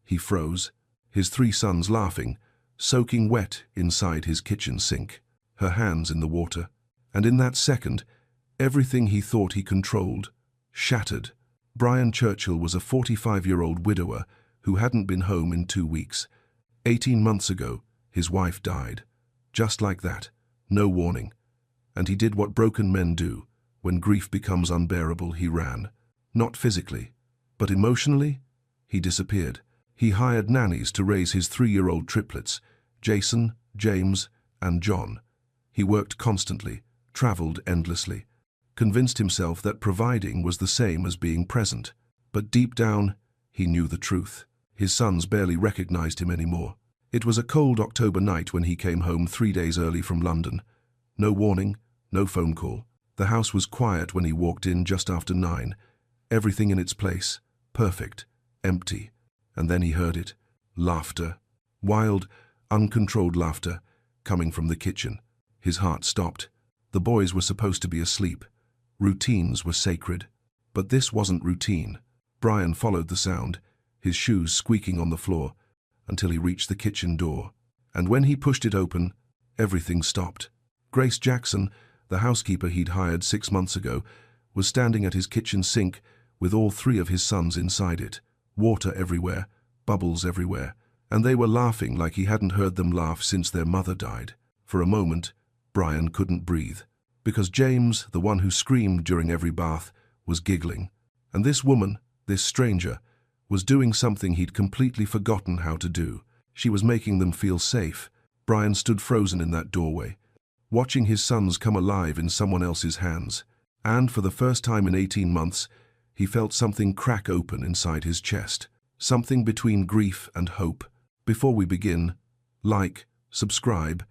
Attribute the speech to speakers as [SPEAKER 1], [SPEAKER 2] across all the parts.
[SPEAKER 1] He froze, his 3 sons laughing, soaking wet inside his kitchen sink, her hands in the water. And in that second, everything he thought he controlled shattered. Brian Churchill was a 45-year-old widower who hadn't been home in 2 weeks. 18 months ago, his wife died. Just like that, no warning. And he did what broken men do. When grief becomes unbearable, he ran. Not physically, but emotionally, he disappeared. He hired nannies to raise his 3-year-old triplets, Jason, James, and John. He worked constantly, traveled endlessly, convinced himself that providing was the same as being present. But deep down, he knew the truth. His sons barely recognized him anymore. It was a cold October night when he came home 3 days early from London. No warning, no phone call. The house was quiet when he walked in just after 9. Everything in its place, perfect, empty. And then he heard it. Laughter. Wild, uncontrolled laughter, coming from the kitchen. His heart stopped. The boys were supposed to be asleep. Routines were sacred. But this wasn't routine. Brian followed the sound, his shoes squeaking on the floor, until he reached the kitchen door. And when he pushed it open, everything stopped. Grace Jackson, the housekeeper he'd hired 6 months ago, was standing at his kitchen sink with all 3 of his sons inside it. Water everywhere, bubbles everywhere, and they were laughing like he hadn't heard them laugh since their mother died. For a moment, Brian couldn't breathe, because James, the one who screamed during every bath, was giggling. And this woman, this stranger, was doing something he'd completely forgotten how to do. She was making them feel safe. Brian stood frozen in that doorway, watching his sons come alive in someone else's hands. And for the first time in 18 months, he felt something crack open inside his chest. Something between grief and hope. Before we begin, like, subscribe,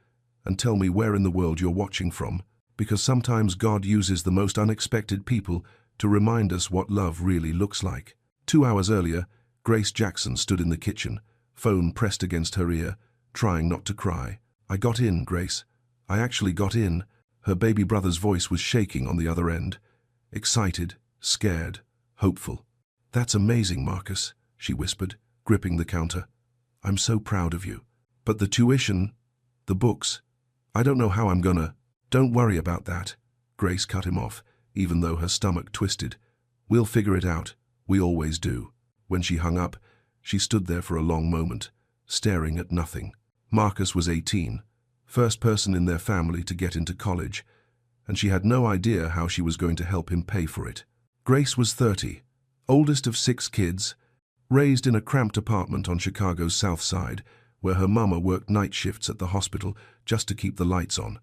[SPEAKER 1] and tell me where in the world you're watching from, because sometimes God uses the most unexpected people to remind us what love really looks like. 2 hours earlier, Grace Jackson stood in the kitchen, phone pressed against her ear, trying not to cry. "I got in, Grace. I actually got in." Her baby brother's voice was shaking on the other end. Excited, scared, hopeful. "That's amazing, Marcus," she whispered, gripping the counter. "I'm so proud of you. But the tuition, the books, I don't know how I'm gonna." "Don't worry about that," Grace cut him off, even though her stomach twisted. "We'll figure it out. We always do." When she hung up, she stood there for a long moment, staring at nothing. Marcus was 18, first person in their family to get into college, and she had no idea how she was going to help him pay for it. Grace was 30, oldest of 6 kids, raised in a cramped apartment on Chicago's South Side, where her mama worked night shifts at the hospital just to keep the lights on.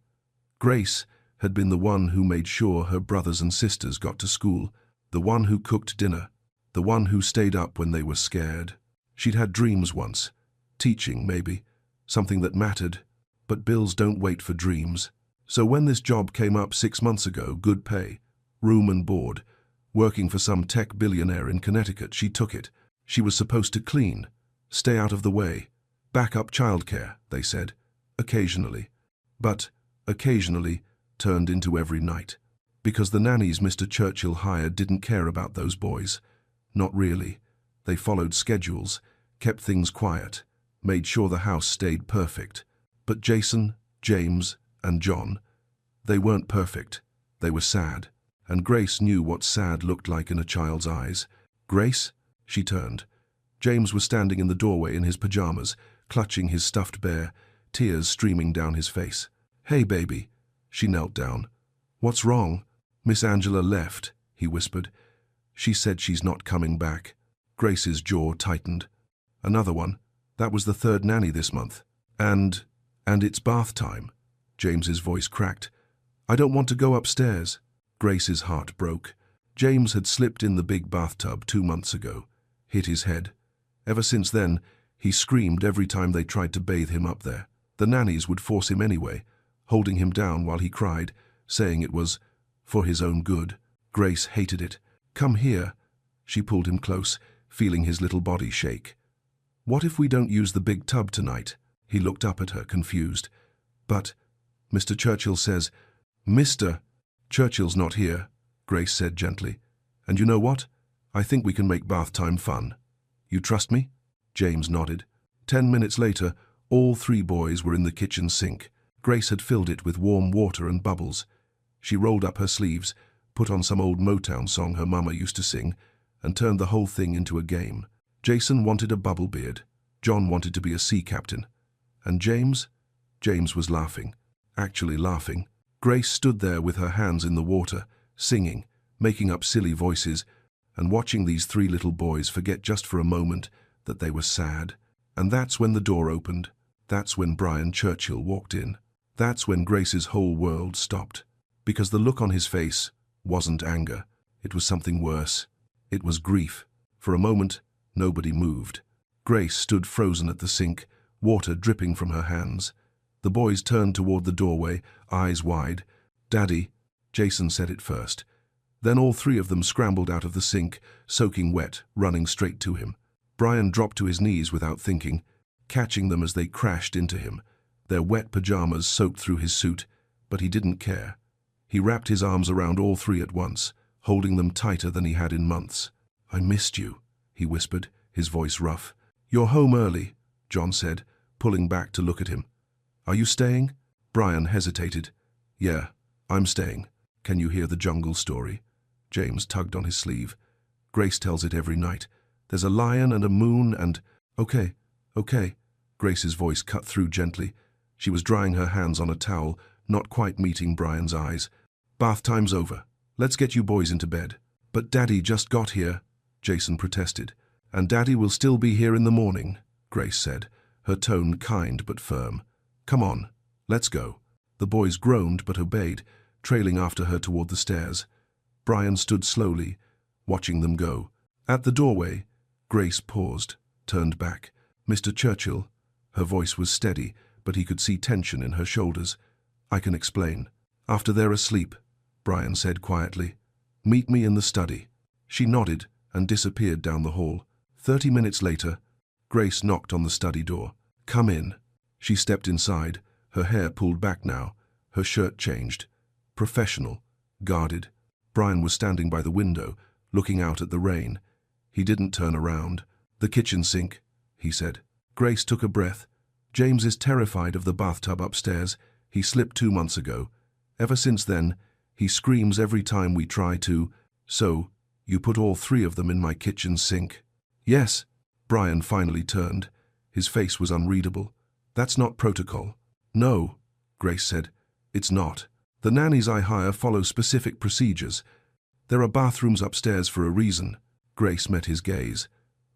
[SPEAKER 1] Grace had been the one who made sure her brothers and sisters got to school, the one who cooked dinner, the one who stayed up when they were scared. She'd had dreams once, teaching maybe, something that mattered, but bills don't wait for dreams. So when this job came up 6 months ago, good pay, room and board, working for some tech billionaire in Connecticut, she took it. She was supposed to clean, stay out of the way, back up childcare, they said, occasionally. But occasionally turned into every night. Because the nannies Mr. Churchill hired didn't care about those boys. Not really. They followed schedules, kept things quiet, made sure the house stayed perfect. But Jason, James, and John, they weren't perfect. They were sad. And Grace knew what sad looked like in a child's eyes. "Grace?" She turned. James was standing in the doorway in his pajamas, clutching his stuffed bear, tears streaming down his face. "Hey, baby." She knelt down. "What's wrong?" "Miss Angela left," he whispered. "She said she's not coming back." Grace's jaw tightened. "Another one? That was the 3rd nanny this month. And it's bath time." James's voice cracked. "I don't want to go upstairs." Grace's heart broke. James had slipped in the big bathtub 2 months ago, hit his head. Ever since then, he screamed every time they tried to bathe him up there. The nannies would force him anyway, holding him down while he cried, saying it was for his own good. Grace hated it. "Come here." She pulled him close, feeling his little body shake. "What if we don't use the big tub tonight?" He looked up at her, confused. "But Mr. Churchill says..." "Mr. Churchill's not here," Grace said gently. "And you know what? I think we can make bath time fun. You trust me?" James nodded. 10 minutes later, all 3 boys were in the kitchen sink. Grace had filled it with warm water and bubbles. She rolled up her sleeves, put on some old Motown song her mama used to sing, and turned the whole thing into a game. Jason wanted a bubble beard. John wanted to be a sea captain. And James? James was laughing. Actually laughing. Grace stood there with her hands in the water, singing, making up silly voices, and watching these 3 little boys forget just for a moment that they were sad. And that's when the door opened. That's when Brian Churchill walked in. That's when Grace's whole world stopped. Because the look on his face wasn't anger. It was something worse. It was grief. For a moment, nobody moved. Grace stood frozen at the sink, water dripping from her hands. The boys turned toward the doorway, eyes wide. "Daddy," Jason said it first. Then all 3 of them scrambled out of the sink, soaking wet, running straight to him. Brian dropped to his knees without thinking, catching them as they crashed into him. Their wet pajamas soaked through his suit, but he didn't care. He wrapped his arms around all 3 at once, holding them tighter than he had in months. "I missed you," he whispered, his voice rough. "You're home early," John said, pulling back to look at him. "Are you staying?" Brian hesitated. "Yeah, I'm staying. Can you hear the jungle story?" James tugged on his sleeve. "Grace tells it every night. There's a lion and a moon and—" "Okay, okay." Grace's voice cut through gently. She was drying her hands on a towel, not quite meeting Brian's eyes. "Bath time's over. Let's get you boys into bed." "But Daddy just got here," Jason protested. "And Daddy will still be here in the morning," Grace said, her tone kind but firm. "Come on, let's go." The boys groaned but obeyed, trailing after her toward the stairs. Brian stood slowly, watching them go. At the doorway, Grace paused, turned back. "Mr. Churchill," her voice was steady, but he could see tension in her shoulders. "I can explain." "After they're asleep," Brian said quietly. "Meet me in the study." She nodded and disappeared down the hall. 30 minutes later, Grace knocked on the study door. "Come in." She stepped inside, her hair pulled back now, her shirt changed. Professional, guarded. Brian was standing by the window, looking out at the rain. He didn't turn around. "The kitchen sink," he said. Grace took a breath. "James is terrified of the bathtub upstairs. He slipped 2 months ago. Ever since then, he screams every time we try to. So, you put all 3 of them in my kitchen sink?" "Yes." Brian finally turned. His face was unreadable. "That's not protocol." "No," Grace said. "It's not. The nannies I hire follow specific procedures. There are bathrooms upstairs for a reason." Grace met his gaze.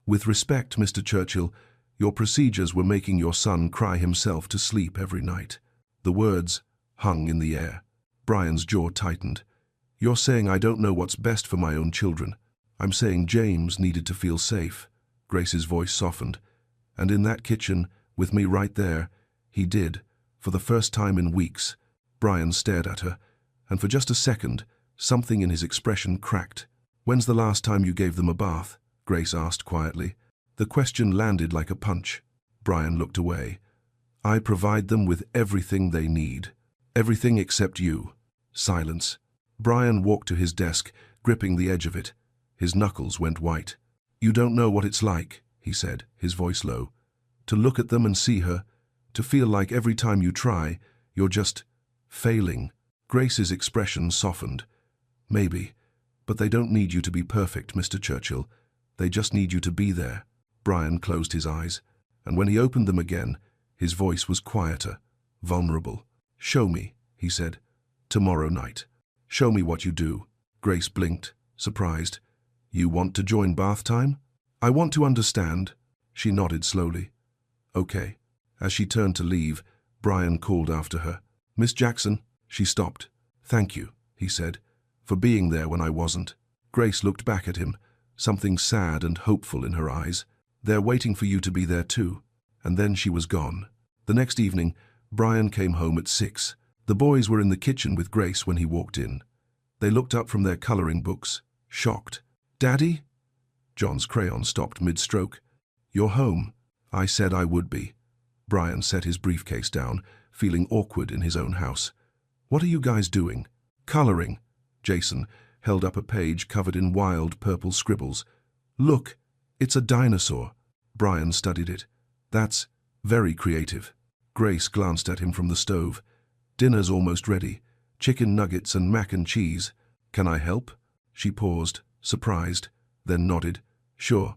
[SPEAKER 1] "With respect, Mr. Churchill, your procedures were making your son cry himself to sleep every night." The words hung in the air. Brian's jaw tightened. "You're saying I don't know what's best for my own children. I'm saying James needed to feel safe." Grace's voice softened. "And in that kitchen, with me right there, he did, for the first time in weeks." Brian stared at her, and for just a second, something in his expression cracked. "When's the last time you gave them a bath?" Grace asked quietly. The question landed like a punch. Brian looked away. "I provide them with everything they need. Everything except you." Silence. Brian walked to his desk, gripping the edge of it. His knuckles went white. "You don't know what it's like," he said, his voice low. "To look at them and see her, to feel like every time you try, you're just failing." Grace's expression softened. "Maybe, but they don't need you to be perfect, Mr. Churchill. They just need you to be there." Brian closed his eyes, and when he opened them again, his voice was quieter, vulnerable. "Show me," he said. "Tomorrow night. Show me what you do." Grace blinked, surprised. "You want to join bath time?" "I want to understand." She nodded slowly. "Okay." As she turned to leave, Brian called after her. "Miss Jackson." She stopped. "Thank you," he said, "for being there when I wasn't." Grace looked back at him, something sad and hopeful in her eyes. "They're waiting for you to be there too." And then she was gone. The next evening, Brian came home at 6. The boys were in the kitchen with Grace when he walked in. They looked up from their coloring books, shocked. "Daddy?" John's crayon stopped mid-stroke. "You're home." "I said I would be." Brian set his briefcase down, feeling awkward in his own house. "What are you guys doing?" "Coloring." Jason held up a page covered in wild purple scribbles. "Look, it's a dinosaur." Brian studied it. That's very creative. Grace glanced at him from the stove. Dinner's almost ready. Chicken nuggets and mac and cheese. Can I help? She paused, surprised, then nodded. Sure.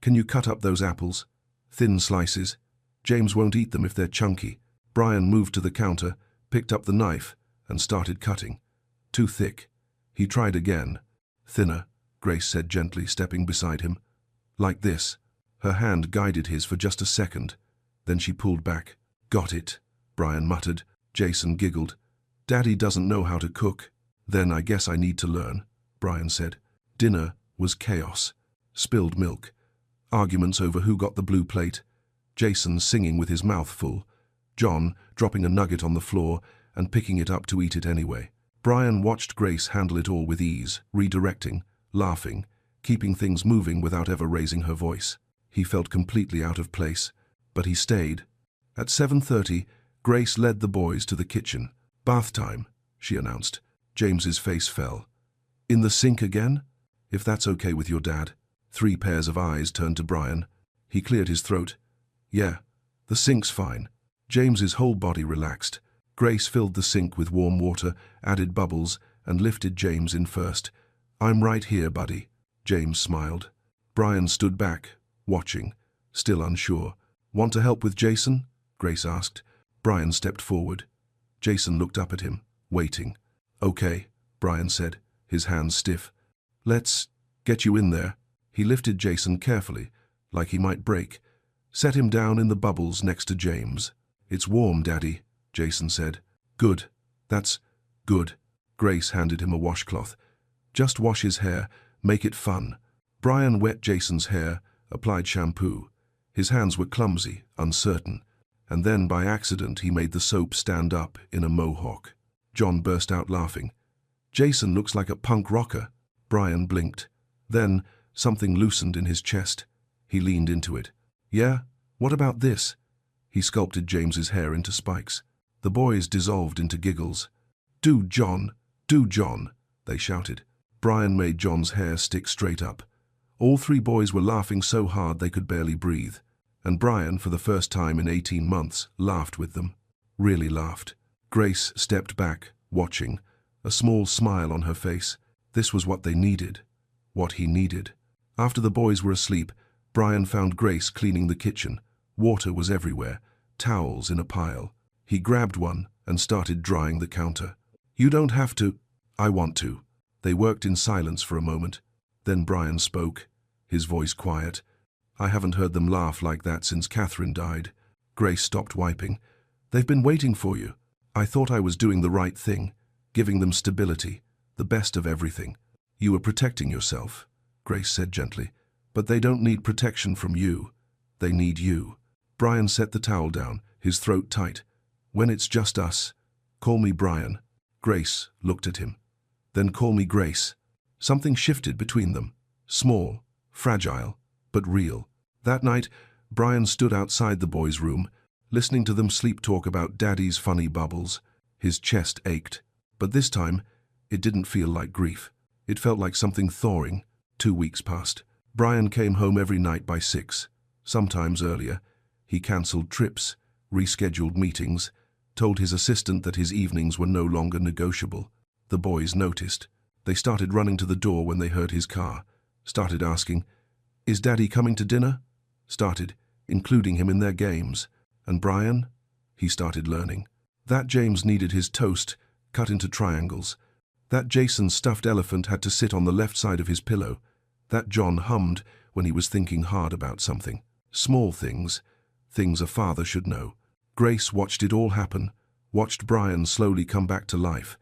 [SPEAKER 1] Can you cut up those apples? Thin slices. James won't eat them if they're chunky. Brian moved to the counter, picked up the knife, and started cutting. Too thick. He tried again. Thinner, Grace said gently, stepping beside him. Like this. Her hand guided his for just a second. Then she pulled back. Got it, Brian muttered. Jason giggled. Daddy doesn't know how to cook. Then I guess I need to learn, Brian said. Dinner was chaos. Spilled milk. Arguments over who got the blue plate. Jason singing with his mouth full. John dropping a nugget on the floor and picking it up to eat it anyway. Brian watched Grace handle it all with ease, redirecting, laughing, keeping things moving without ever raising her voice. He felt completely out of place, but he stayed. At 7:30, Grace led the boys to the kitchen. Bath time, she announced. James's face fell. In the sink again? If that's okay with your dad. 3 pairs of eyes turned to Brian. He cleared his throat. Yeah, the sink's fine. James's whole body relaxed. Grace filled the sink with warm water, added bubbles, and lifted James in first. I'm right here, buddy. James smiled. Brian stood back, watching, still unsure. Want to help with Jason? Grace asked. Brian stepped forward. Jason looked up at him, waiting. Okay, Brian said, his hands stiff. Let's get you in there. He lifted Jason carefully, like he might break. Set him down in the bubbles next to James. It's warm, Daddy, Jason said. Good. That's good. Grace handed him a washcloth. Just wash his hair, make it fun. Brian wet Jason's hair, applied shampoo. His hands were clumsy, uncertain, and then by accident he made the soap stand up in a mohawk. John burst out laughing. Jason looks like a punk rocker. Brian blinked. Then something loosened in his chest. He leaned into it. Yeah? What about this? He sculpted James's hair into spikes. The boys dissolved into giggles. Do, John! Do, John! They shouted. Brian made John's hair stick straight up. All 3 boys were laughing so hard they could barely breathe. And Brian, for the first time in 18 months, laughed with them. Really laughed. Grace stepped back, watching, a small smile on her face. This was what they needed. What he needed. After the boys were asleep, Brian found Grace cleaning the kitchen. Water was everywhere, towels in a pile. He grabbed one and started drying the counter. You don't have to. I want to. They worked in silence for a moment. Then Brian spoke, his voice quiet. I haven't heard them laugh like that since Catherine died. Grace stopped wiping. They've been waiting for you. I thought I was doing the right thing, giving them stability, the best of everything. You were protecting yourself, Grace said gently. But they don't need protection from you. They need you. Brian set the towel down, his throat tight. When it's just us, call me Brian. Grace looked at him. Then call me Grace. Something shifted between them. Small, fragile, but real. That night, Brian stood outside the boys' room, listening to them sleep talk about Daddy's funny bubbles. His chest ached. But this time, it didn't feel like grief. It felt like something thawing. 2 weeks passed. Brian came home every night by 6, sometimes earlier. He cancelled trips, rescheduled meetings, told his assistant that his evenings were no longer negotiable. The boys noticed. They started running to the door when they heard his car. Started asking, Is Daddy coming to dinner? Started including him in their games. And Brian? He started learning. That James needed his toast cut into triangles. That Jason's stuffed elephant had to sit on the left side of his pillow. That John hummed when he was thinking hard about something. Small things, things a father should know. Grace watched it all happen, watched Brian slowly come back to life,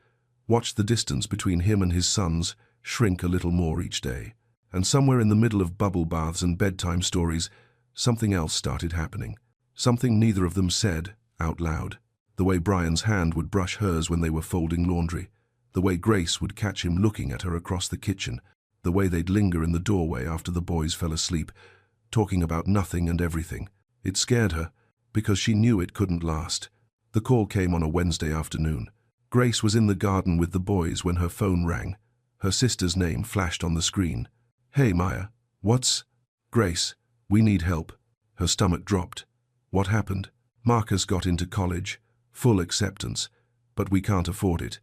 [SPEAKER 1] watched the distance between him and his sons shrink a little more each day. And somewhere in the middle of bubble baths and bedtime stories, something else started happening. Something neither of them said out loud. The way Brian's hand would brush hers when they were folding laundry. The way Grace would catch him looking at her across the kitchen. The way they'd linger in the doorway after the boys fell asleep, talking about nothing and everything. It scared her, because she knew it couldn't last. The call came on a Wednesday afternoon. Grace was in the garden with the boys when her phone rang. Her sister's name flashed on the screen. Hey, Maya. What's? Grace, we need help. Her stomach dropped. What happened? Marcus got into college, full acceptance, but we can't afford it.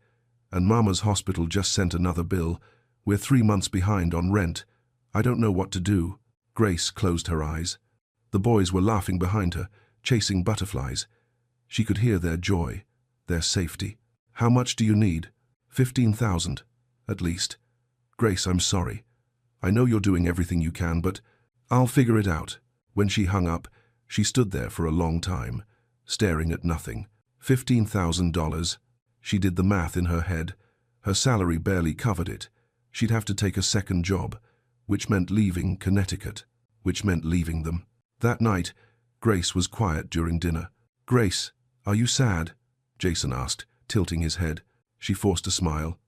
[SPEAKER 1] And Mama's hospital just sent another bill. We're 3 months behind on rent. I don't know what to do. Grace closed her eyes. The boys were laughing behind her, chasing butterflies. She could hear their joy, their safety. How much do you need? 15,000, at least. Grace, I'm sorry. I know you're doing everything you can, but I'll figure it out. When she hung up, she stood there for a long time, staring at nothing. $15,000. She did the math in her head. Her salary barely covered it. She'd have to take a second job, which meant leaving Connecticut, which meant leaving them. That night, Grace was quiet during dinner. Grace, are you sad? Jason asked, tilting his head. She forced a smile.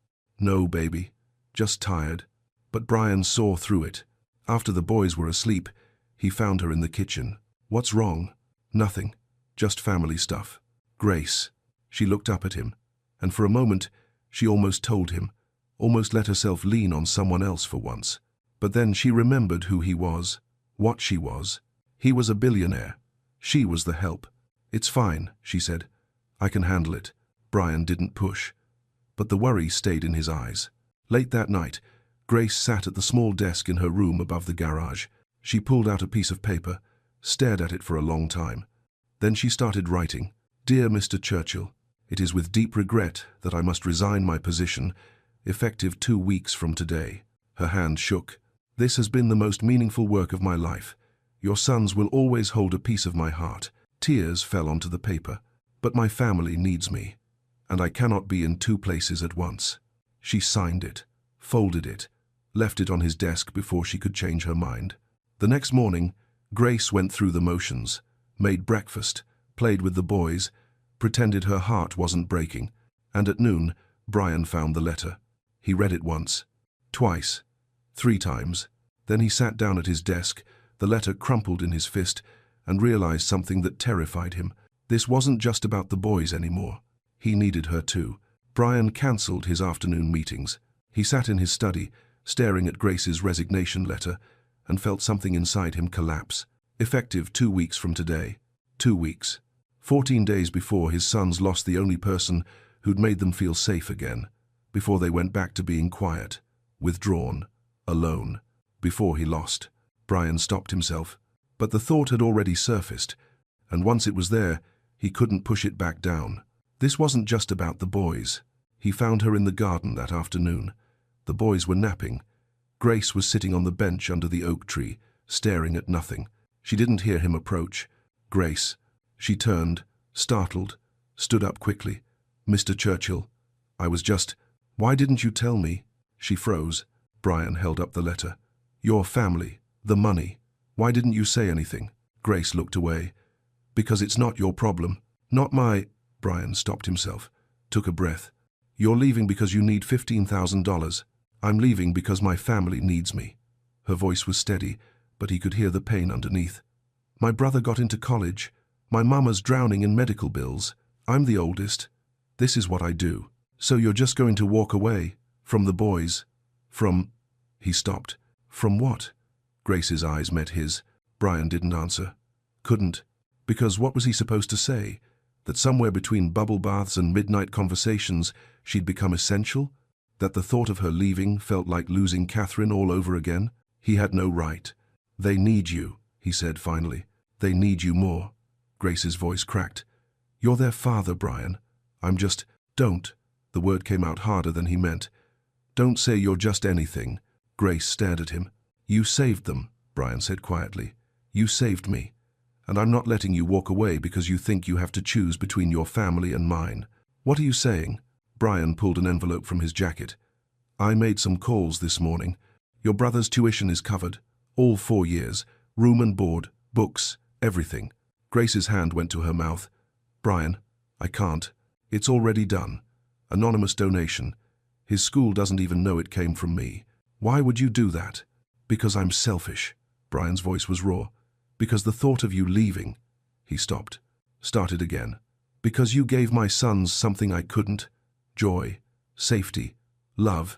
[SPEAKER 1] No, baby. Just tired. But Brian saw through it. After the boys were asleep, he found her in the kitchen. What's wrong? Nothing. Just family stuff. Grace. She looked up at him, and for a moment, she almost told him, almost let herself lean on someone else for once. But then she remembered who he was, what she was. He was a billionaire. She was the help. It's fine, she said. I can handle it. Brian didn't push. But the worry stayed in his eyes. Late that night, Grace sat at the small desk in her room above the garage. She pulled out a piece of paper, stared at it for a long time. Then she started writing. Dear Mr. Churchill, it is with deep regret that I must resign my position, effective 2 weeks from today. Her hand shook. This has been the most meaningful work of my life. Your sons will always hold a piece of my heart. Tears fell onto the paper. But my family needs me, and I cannot be in 2 places at once. She signed it, folded it, left it on his desk before she could change her mind. The next morning, Grace went through the motions, made breakfast, played with the boys, pretended her heart wasn't breaking, and at noon, Brian found the letter. He read it once, twice, 3 times. Then he sat down at his desk, the letter crumpled in his fist, and realized something that terrified him. This wasn't just about the boys anymore. He needed her too. Brian cancelled his afternoon meetings. He sat in his study, staring at Grace's resignation letter, and felt something inside him collapse. Effective 2 weeks from today. 2 weeks. 14 days before his sons lost the only person who'd made them feel safe again. Before they went back to being quiet, withdrawn, alone. Before he lost. Brian stopped himself. But the thought had already surfaced, and once it was there, he couldn't push it back down. This wasn't just about the boys. He found her in the garden that afternoon. The boys were napping. Grace was sitting on the bench under the oak tree, staring at nothing. She didn't hear him approach. Grace. She turned, startled, stood up quickly. Mr. Churchill, I was just... Why didn't you tell me? She froze. Brian held up the letter. Your family, the money. Why didn't you say anything? Grace looked away. Because it's not your problem. Not my... Brian stopped himself, took a breath. You're leaving because you need $15,000. I'm leaving because my family needs me. Her voice was steady, but he could hear the pain underneath. My brother got into college. My mama's drowning in medical bills. I'm the oldest. This is what I do. So you're just going to walk away? From the boys? From... He stopped. From what? Grace's eyes met his. Brian didn't answer. Couldn't. Because what was he supposed to say? That somewhere between bubble baths and midnight conversations she'd become essential? That the thought of her leaving felt like losing Catherine all over again? He had no right. They need you, he said finally. They need you more. Grace's voice cracked. You're their father, Brian. I'm just... Don't. The word came out harder than he meant. Don't say you're just anything. Grace stared at him. You saved them, Brian said quietly. You saved me. And I'm not letting you walk away because you think you have to choose between your family and mine. What are you saying? Brian pulled an envelope from his jacket. I made some calls this morning. Your brother's tuition is covered. All 4 years. Room and board, books, everything. Grace's hand went to her mouth. Brian, I can't. It's already done. Anonymous donation. His school doesn't even know it came from me. Why would you do that? Because I'm selfish. Brian's voice was raw. Because the thought of you leaving... He stopped. Started again. Because you gave my sons something I couldn't. Joy, safety, love.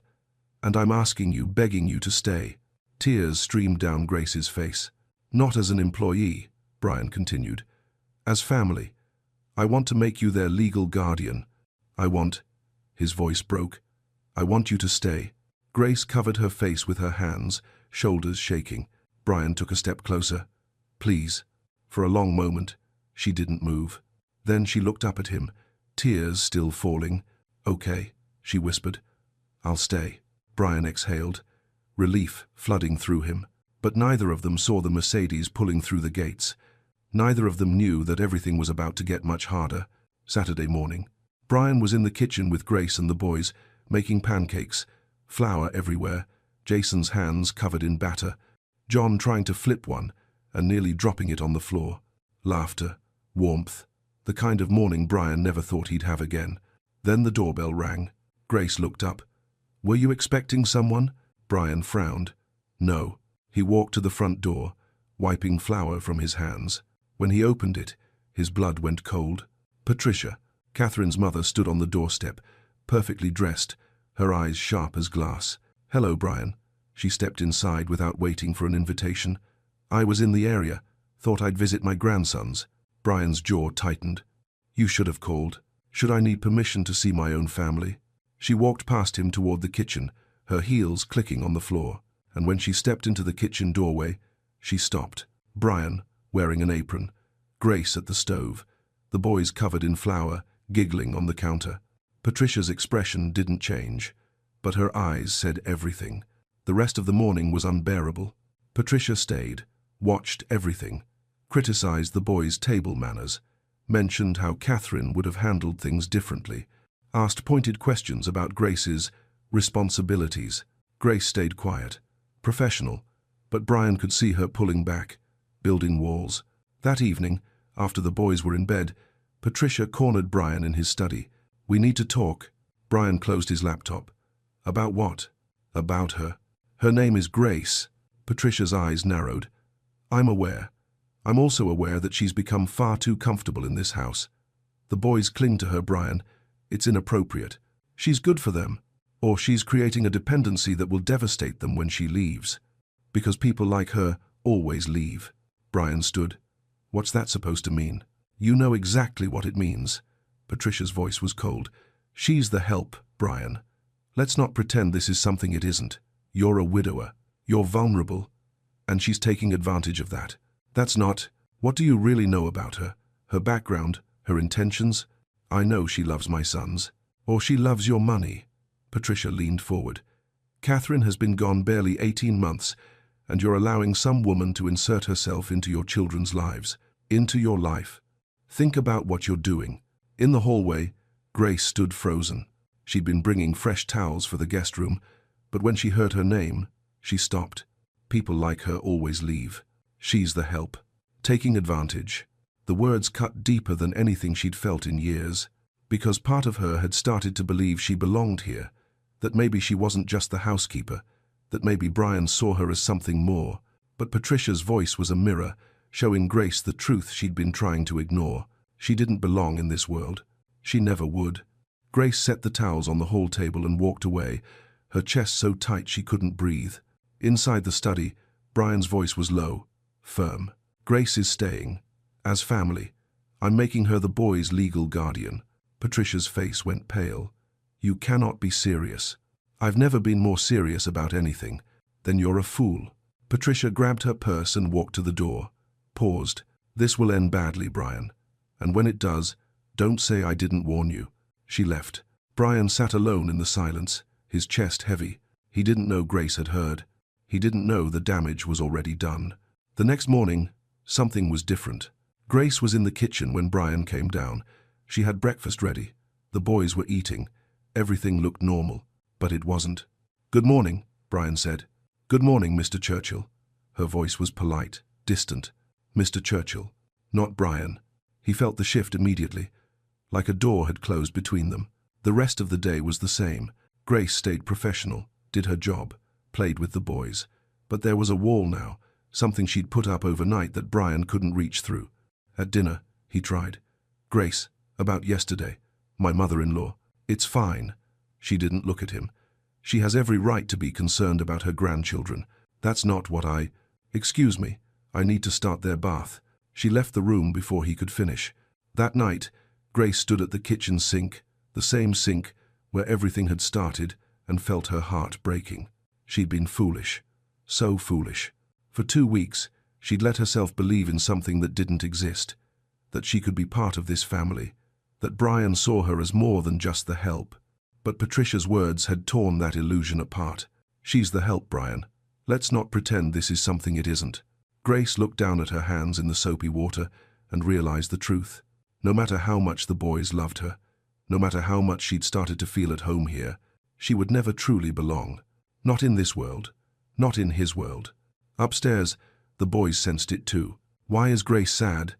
[SPEAKER 1] And I'm asking you, begging you to stay. Tears streamed down Grace's face. Not as an employee, Brian continued. As family, I want to make you their legal guardian. His voice broke. I want you to stay. Grace covered her face with her hands, shoulders shaking. Brian took a step closer. Please. For a long moment, she didn't move. Then she looked up at him, tears still falling. Okay, she whispered. I'll stay. Brian exhaled, relief flooding through him. But neither of them saw the Mercedes pulling through the gates. Neither of them knew that everything was about to get much harder. Saturday morning. Brian was in the kitchen with Grace and the boys, making pancakes, flour everywhere, Jason's hands covered in batter, John trying to flip one and nearly dropping it on the floor. Laughter, warmth, the kind of morning Brian never thought he'd have again. Then the doorbell rang. Grace looked up. Were you expecting someone? Brian frowned. No. He walked to the front door, wiping flour from his hands. When he opened it, his blood went cold. Patricia, Catherine's mother, stood on the doorstep, perfectly dressed, her eyes sharp as glass. Hello, Brian. She stepped inside without waiting for an invitation. I was in the area. Thought I'd visit my grandsons. Brian's jaw tightened. You should have called. Should I need permission to see my own family? She walked past him toward the kitchen, her heels clicking on the floor. And when she stepped into the kitchen doorway, she stopped. Brian, wearing an apron. Grace at the stove. The boys covered in flour, giggling on the counter. Patricia's expression didn't change, but her eyes said everything. The rest of the morning was unbearable. Patricia stayed, watched everything, criticized the boys' table manners, mentioned how Catherine would have handled things differently, asked pointed questions about Grace's responsibilities. Grace stayed quiet, professional, but Brian could see her pulling back, building walls. That evening, after the boys were in bed, Patricia cornered Brian in his study. We need to talk. Brian closed his laptop. About what? About her. Her name is Grace. Patricia's eyes narrowed. I'm aware. I'm also aware that she's become far too comfortable in this house. The boys cling to her, Brian. It's inappropriate. She's good for them. Or she's creating a dependency that will devastate them when she leaves. Because people like her always leave. Brian stood. What's that supposed to mean? You know exactly what it means. Patricia's voice was cold. She's the help, Brian. Let's not pretend this is something it isn't. You're a widower. You're vulnerable. And she's taking advantage of that. That's not. What do you really know about her? Her background, her intentions? I know she loves my sons. Or she loves your money. Patricia leaned forward. Catherine has been gone barely 18 months, and you're allowing some woman to insert herself into your children's lives, into your life. Think about what you're doing. In the hallway, Grace stood frozen. She'd been bringing fresh towels for the guest room, but when she heard her name, she stopped. People like her always leave. She's the help. Taking advantage. The words cut deeper than anything she'd felt in years, because part of her had started to believe she belonged here, that maybe she wasn't just the housekeeper, that maybe Brian saw her as something more. But Patricia's voice was a mirror, showing Grace the truth she'd been trying to ignore. She didn't belong in this world. She never would. Grace set the towels on the hall table and walked away, her chest so tight she couldn't breathe. Inside the study, Brian's voice was low, firm. Grace is staying. As family. I'm making her the boys' legal guardian. Patricia's face went pale. You cannot be serious. I've never been more serious about anything. Then you're a fool. Patricia grabbed her purse and walked to the door. Paused. This will end badly, Brian. And when it does, don't say I didn't warn you. She left. Brian sat alone in the silence, his chest heavy. He didn't know Grace had heard. He didn't know the damage was already done. The next morning, something was different. Grace was in the kitchen when Brian came down. She had breakfast ready. The boys were eating. Everything looked normal, but it wasn't. Good morning, Brian said. Good morning, Mr. Churchill. Her voice was polite, distant. Mr. Churchill, not Brian. He felt the shift immediately, like a door had closed between them. The rest of the day was the same. Grace stayed professional, did her job, played with the boys. But there was a wall now, something she'd put up overnight that Brian couldn't reach through. At dinner, he tried. Grace, about yesterday, my mother-in-law. It's fine. She didn't look at him. She has every right to be concerned about her grandchildren. That's not what I... Excuse me, I need to start their bath. She left the room before he could finish. That night, Grace stood at the kitchen sink, the same sink where everything had started, and felt her heart breaking. She'd been foolish. So foolish. For 2 weeks, she'd let herself believe in something that didn't exist, that she could be part of this family, that Brian saw her as more than just the help. But Patricia's words had torn that illusion apart. She's the help, Brian. Let's not pretend this is something it isn't. Grace looked down at her hands in the soapy water and realized the truth. No matter how much the boys loved her, no matter how much she'd started to feel at home here, she would never truly belong. Not in this world. Not in his world. Upstairs, the boys sensed it too. "Why is Grace sad?"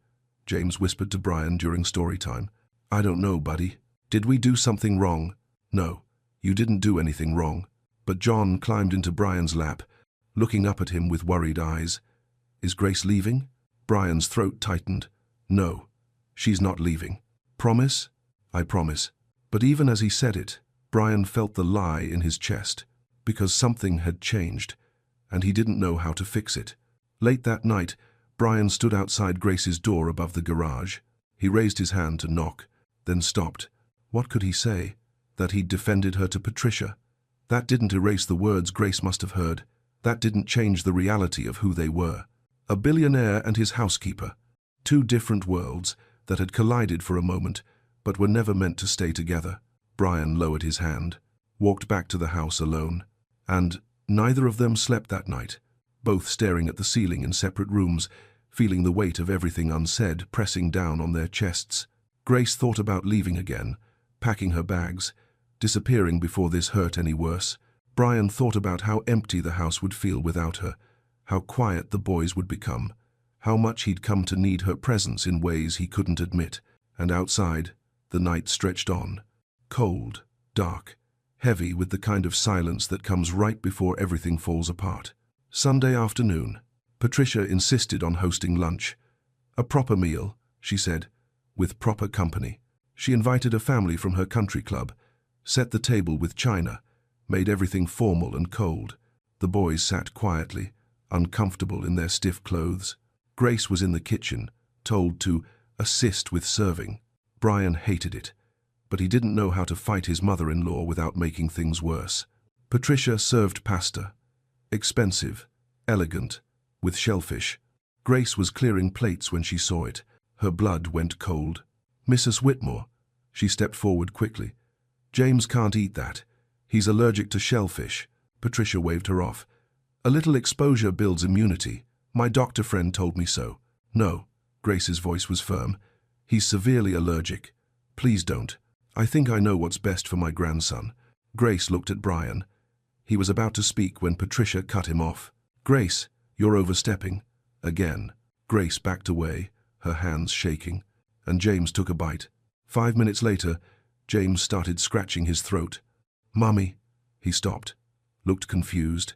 [SPEAKER 1] James whispered to Brian during story time. "I don't know, buddy. Did we do something wrong?" "No, you didn't do anything wrong." But John climbed into Brian's lap, looking up at him with worried eyes. "Is Grace leaving?" Brian's throat tightened. "No, she's not leaving." "Promise?" "I promise." But even as he said it, Brian felt the lie in his chest, because something had changed, and he didn't know how to fix it. Late that night, Brian stood outside Grace's door above the garage. He raised his hand to knock, then stopped. What could he say? That he'd defended her to Patricia? That didn't erase the words Grace must have heard. That didn't change the reality of who they were. A billionaire and his housekeeper. 2 different worlds that had collided for a moment, but were never meant to stay together. Brian lowered his hand, walked back to the house alone, and neither of them slept that night, both staring at the ceiling in separate rooms, feeling the weight of everything unsaid pressing down on their chests. Grace thought about leaving again, packing her bags, disappearing before this hurt any worse. Brian thought about how empty the house would feel without her, how quiet the boys would become, how much he'd come to need her presence in ways he couldn't admit. And outside, the night stretched on. Cold, dark, heavy with the kind of silence that comes right before everything falls apart. Sunday afternoon. Patricia insisted on hosting lunch. A proper meal, she said, with proper company. She invited a family from her country club, set the table with china, made everything formal and cold. The boys sat quietly, uncomfortable in their stiff clothes. Grace was in the kitchen, told to assist with serving. Brian hated it, but he didn't know how to fight his mother-in-law without making things worse. Patricia served pasta. Expensive, elegant, with shellfish. Grace was clearing plates when she saw it. Her blood went cold. "Mrs. Whitmore," she stepped forward quickly. "James can't eat that. He's allergic to shellfish." Patricia waved her off. "A little exposure builds immunity. My doctor friend told me so." "No," Grace's voice was firm. "He's severely allergic. Please don't. I think I know what's best for my grandson." Grace looked at Brian. He was about to speak when Patricia cut him off. "Grace, you're overstepping." Again. Grace backed away, her hands shaking, and James took a bite. 5 minutes later, James started scratching his throat. "Mummy." He stopped, looked confused.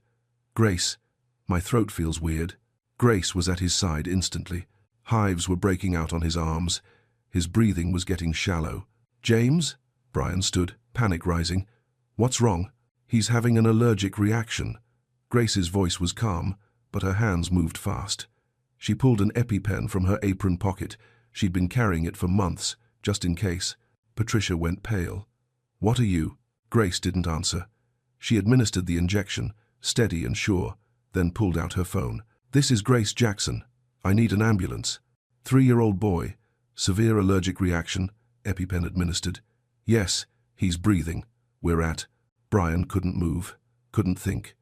[SPEAKER 1] "Grace, my throat feels weird." Grace was at his side instantly. Hives were breaking out on his arms. His breathing was getting shallow. "James?" Brian stood, panic rising. "What's wrong?" "He's having an allergic reaction." Grace's voice was calm, but her hands moved fast. She pulled an EpiPen from her apron pocket. She'd been carrying it for months, just in case. Patricia went pale. "What are you?" Grace didn't answer. She administered the injection, steady and sure, then pulled out her phone. "This is Grace Jackson. I need an ambulance." 3-year-old boy. Severe allergic reaction. EpiPen administered. "Yes, he's breathing. We're at." Brian couldn't move, couldn't think.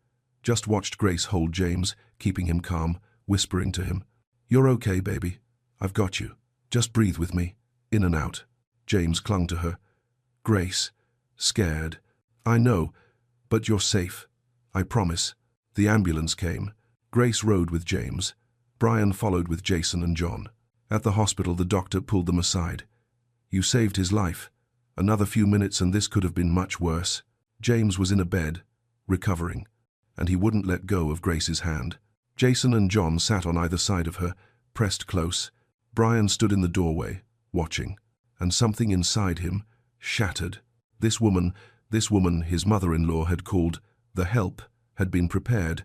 [SPEAKER 1] Just watched Grace hold James, keeping him calm, whispering to him, "You're okay, baby. I've got you. Just breathe with me. In and out." James clung to her. "Grace, scared." "I know, but you're safe. I promise." The ambulance came. Grace rode with James. Brian followed with Jason and John. At the hospital, the doctor pulled them aside. "You saved his life. Another few minutes and this could have been much worse." James was in a bed, recovering, and he wouldn't let go of Grace's hand. Jason and John sat on either side of her, pressed close. Brian stood in the doorway, watching, and something inside him shattered. This woman his mother-in-law had called the help, had been prepared,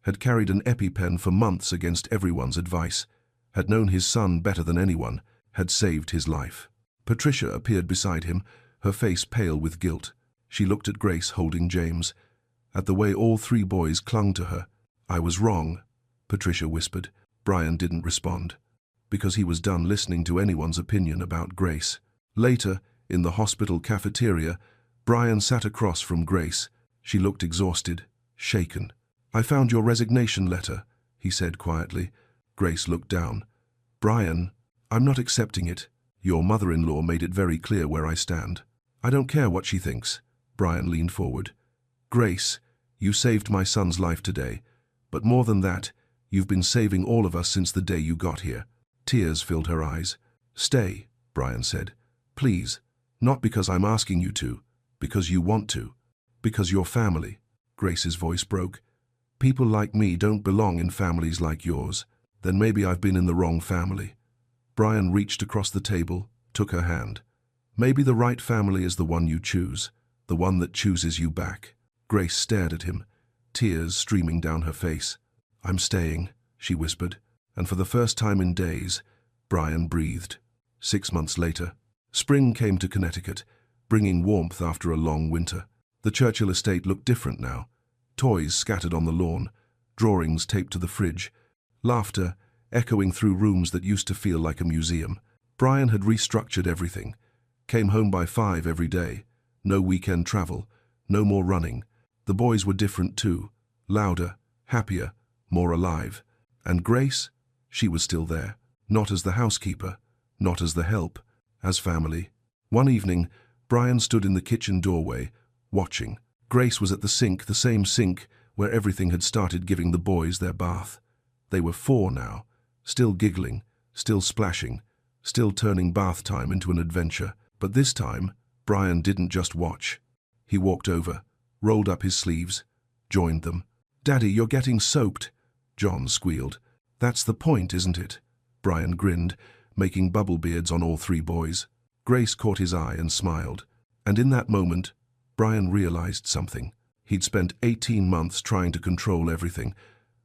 [SPEAKER 1] had carried an EpiPen for months against everyone's advice, had known his son better than anyone, had saved his life. Patricia appeared beside him, her face pale with guilt. She looked at Grace holding James, at the way all three boys clung to her. "I was wrong," Patricia whispered. Brian didn't respond, because he was done listening to anyone's opinion about Grace. Later, in the hospital cafeteria, Brian sat across from Grace. She looked exhausted, shaken. "I found your resignation letter," he said quietly. Grace looked down. "Brian, I'm not accepting it. Your mother-in-law made it very clear where I stand." "I don't care what she thinks." Brian leaned forward. "Grace, you saved my son's life today, but more than that, you've been saving all of us since the day you got here." Tears filled her eyes. "Stay," Brian said. "Please, not because I'm asking you to, because you want to, because you're family." Grace's voice broke. "People like me don't belong in families like yours. Then maybe I've been in the wrong family." Brian reached across the table, took her hand. "Maybe the right family is the one you choose, the one that chooses you back." Grace stared at him, tears streaming down her face. "I'm staying," she whispered, and for the first time in days, Brian breathed. 6 months later, spring came to Connecticut, bringing warmth after a long winter. The Churchill estate looked different now. Toys scattered on the lawn, drawings taped to the fridge, laughter echoing through rooms that used to feel like a museum. Brian had restructured everything. Came home by 5 every day. No weekend travel. No more running. The boys were different too. Louder, happier, more alive. And Grace? She was still there. Not as the housekeeper. Not as the help. As family. One evening, Brian stood in the kitchen doorway, watching. Grace was at the sink, the same sink where everything had started giving the boys their bath. They were 4 now. Still giggling, still splashing, still turning bath time into an adventure. But this time, Brian didn't just watch. He walked over, rolled up his sleeves, joined them. "Daddy, you're getting soaked," John squealed. "That's the point, isn't it?" Brian grinned, making bubble beards on all 3 boys. Grace caught his eye and smiled. And in that moment, Brian realized something. He'd spent 18 months trying to control everything,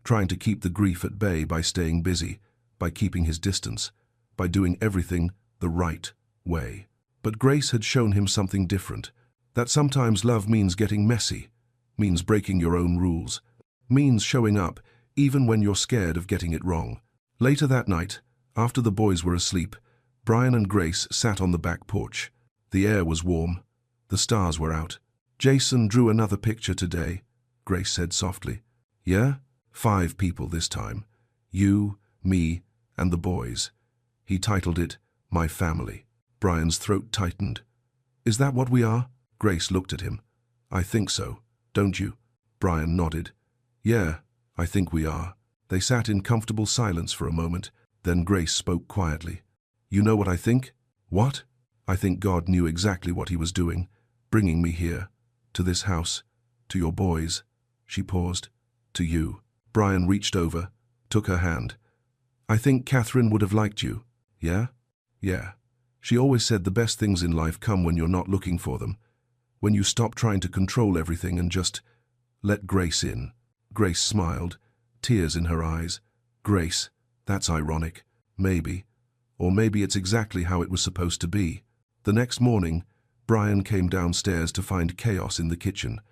[SPEAKER 1] trying to keep the grief at bay by staying busy, by keeping his distance, by doing everything the right way. But Grace had shown him something different, that sometimes love means getting messy, means breaking your own rules, means showing up even when you're scared of getting it wrong. Later that night, after the boys were asleep, Brian and Grace sat on the back porch. The air was warm. The stars were out. "Jason drew another picture today," Grace said softly. "Yeah? 5 people this time. You, me, and the boys. He titled it, 'My Family.'" Brian's throat tightened. "Is that what we are?" Grace looked at him. "I think so. Don't you?" Brian nodded. "Yeah, I think we are." They sat in comfortable silence for a moment. Then Grace spoke quietly. "You know what I think?" "What?" "I think God knew exactly what he was doing, bringing me here, to this house, to your boys." She paused. "To you." Brian reached over, took her hand. "I think Catherine would have liked you." "Yeah?" "Yeah. She always said the best things in life come when you're not looking for them, when you stop trying to control everything and just let Grace in." Grace smiled, tears in her eyes. "Grace, that's ironic. Maybe. Or maybe it's exactly how it was supposed to be." The next morning, Brian came downstairs to find chaos in the kitchen.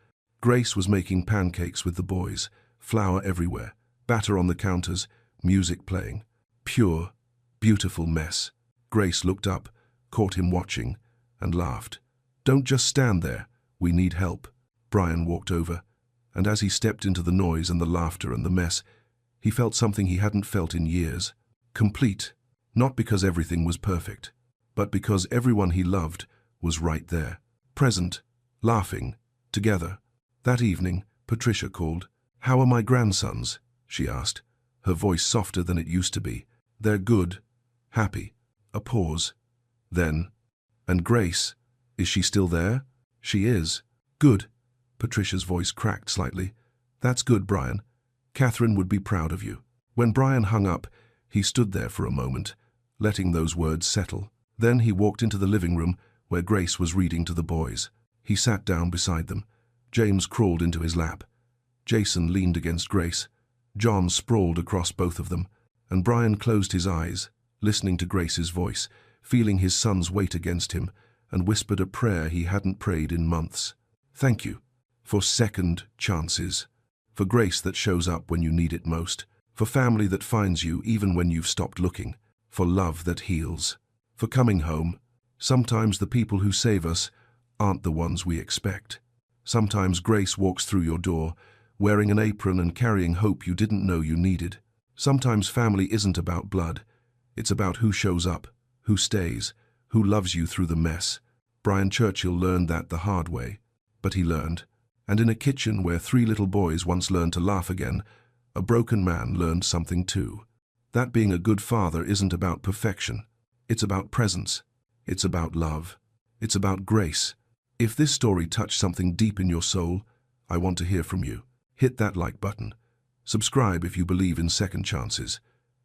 [SPEAKER 1] Grace was making pancakes with the boys, flour everywhere, batter on the counters, music playing. Pure, beautiful mess. Grace looked up, caught him watching, and laughed. "Don't just stand there. We need help." Brian walked over, and as he stepped into the noise and the laughter and the mess, he felt something he hadn't felt in years. Complete, not because everything was perfect, but because everyone he loved was right there, present, laughing, together. That evening, Patricia called. "How are my grandsons?" she asked, her voice softer than it used to be. "They're good, happy." A pause. Then, "And Grace, is she still there?" "She is." "Good." Patricia's voice cracked slightly. "That's good, Brian. Catherine would be proud of you." When Brian hung up, he stood there for a moment, letting those words settle. Then he walked into the living room where Grace was reading to the boys. He sat down beside them. James crawled into his lap. Jason leaned against Grace. John sprawled across both of them, And Brian closed his eyes, listening to Grace's voice, feeling his son's weight against him, and whispered a prayer he hadn't prayed in months. Thank you for second chances, for grace that shows up when you need it most, for family that finds you even when you've stopped looking, for love that heals, for coming home. Sometimes the people who save us aren't the ones we expect. Sometimes grace walks through your door, wearing an apron and carrying hope you didn't know you needed. Sometimes family isn't about blood. It's about who shows up, who stays, who loves you through the mess. Brian Churchill learned that the hard way, but he learned. And in a kitchen where 3 little boys once learned to laugh again, a broken man learned something too. That being a good father isn't about perfection. It's about presence. It's about love. It's about grace. If this story touched something deep in your soul, I want to hear from you. Hit that like button. Subscribe if you believe in second chances.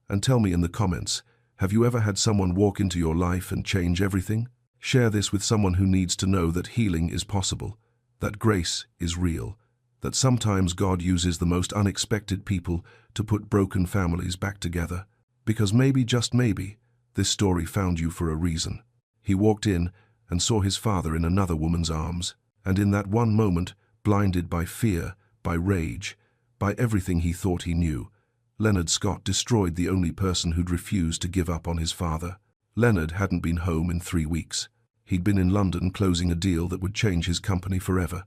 [SPEAKER 1] And tell me in the comments, have you ever had someone walk into your life and change everything? Share this with someone who needs to know that healing is possible, that grace is real, that sometimes God uses the most unexpected people to put broken families back together. Because maybe, just maybe, this story found you for a reason. He walked in and saw his father in another woman's arms, and in that one moment, blinded by fear, by rage, by everything he thought he knew, Leonard Scott destroyed the only person who'd refused to give up on his father. Leonard hadn't been home in 3 weeks. He'd been in London closing a deal that would change his company forever.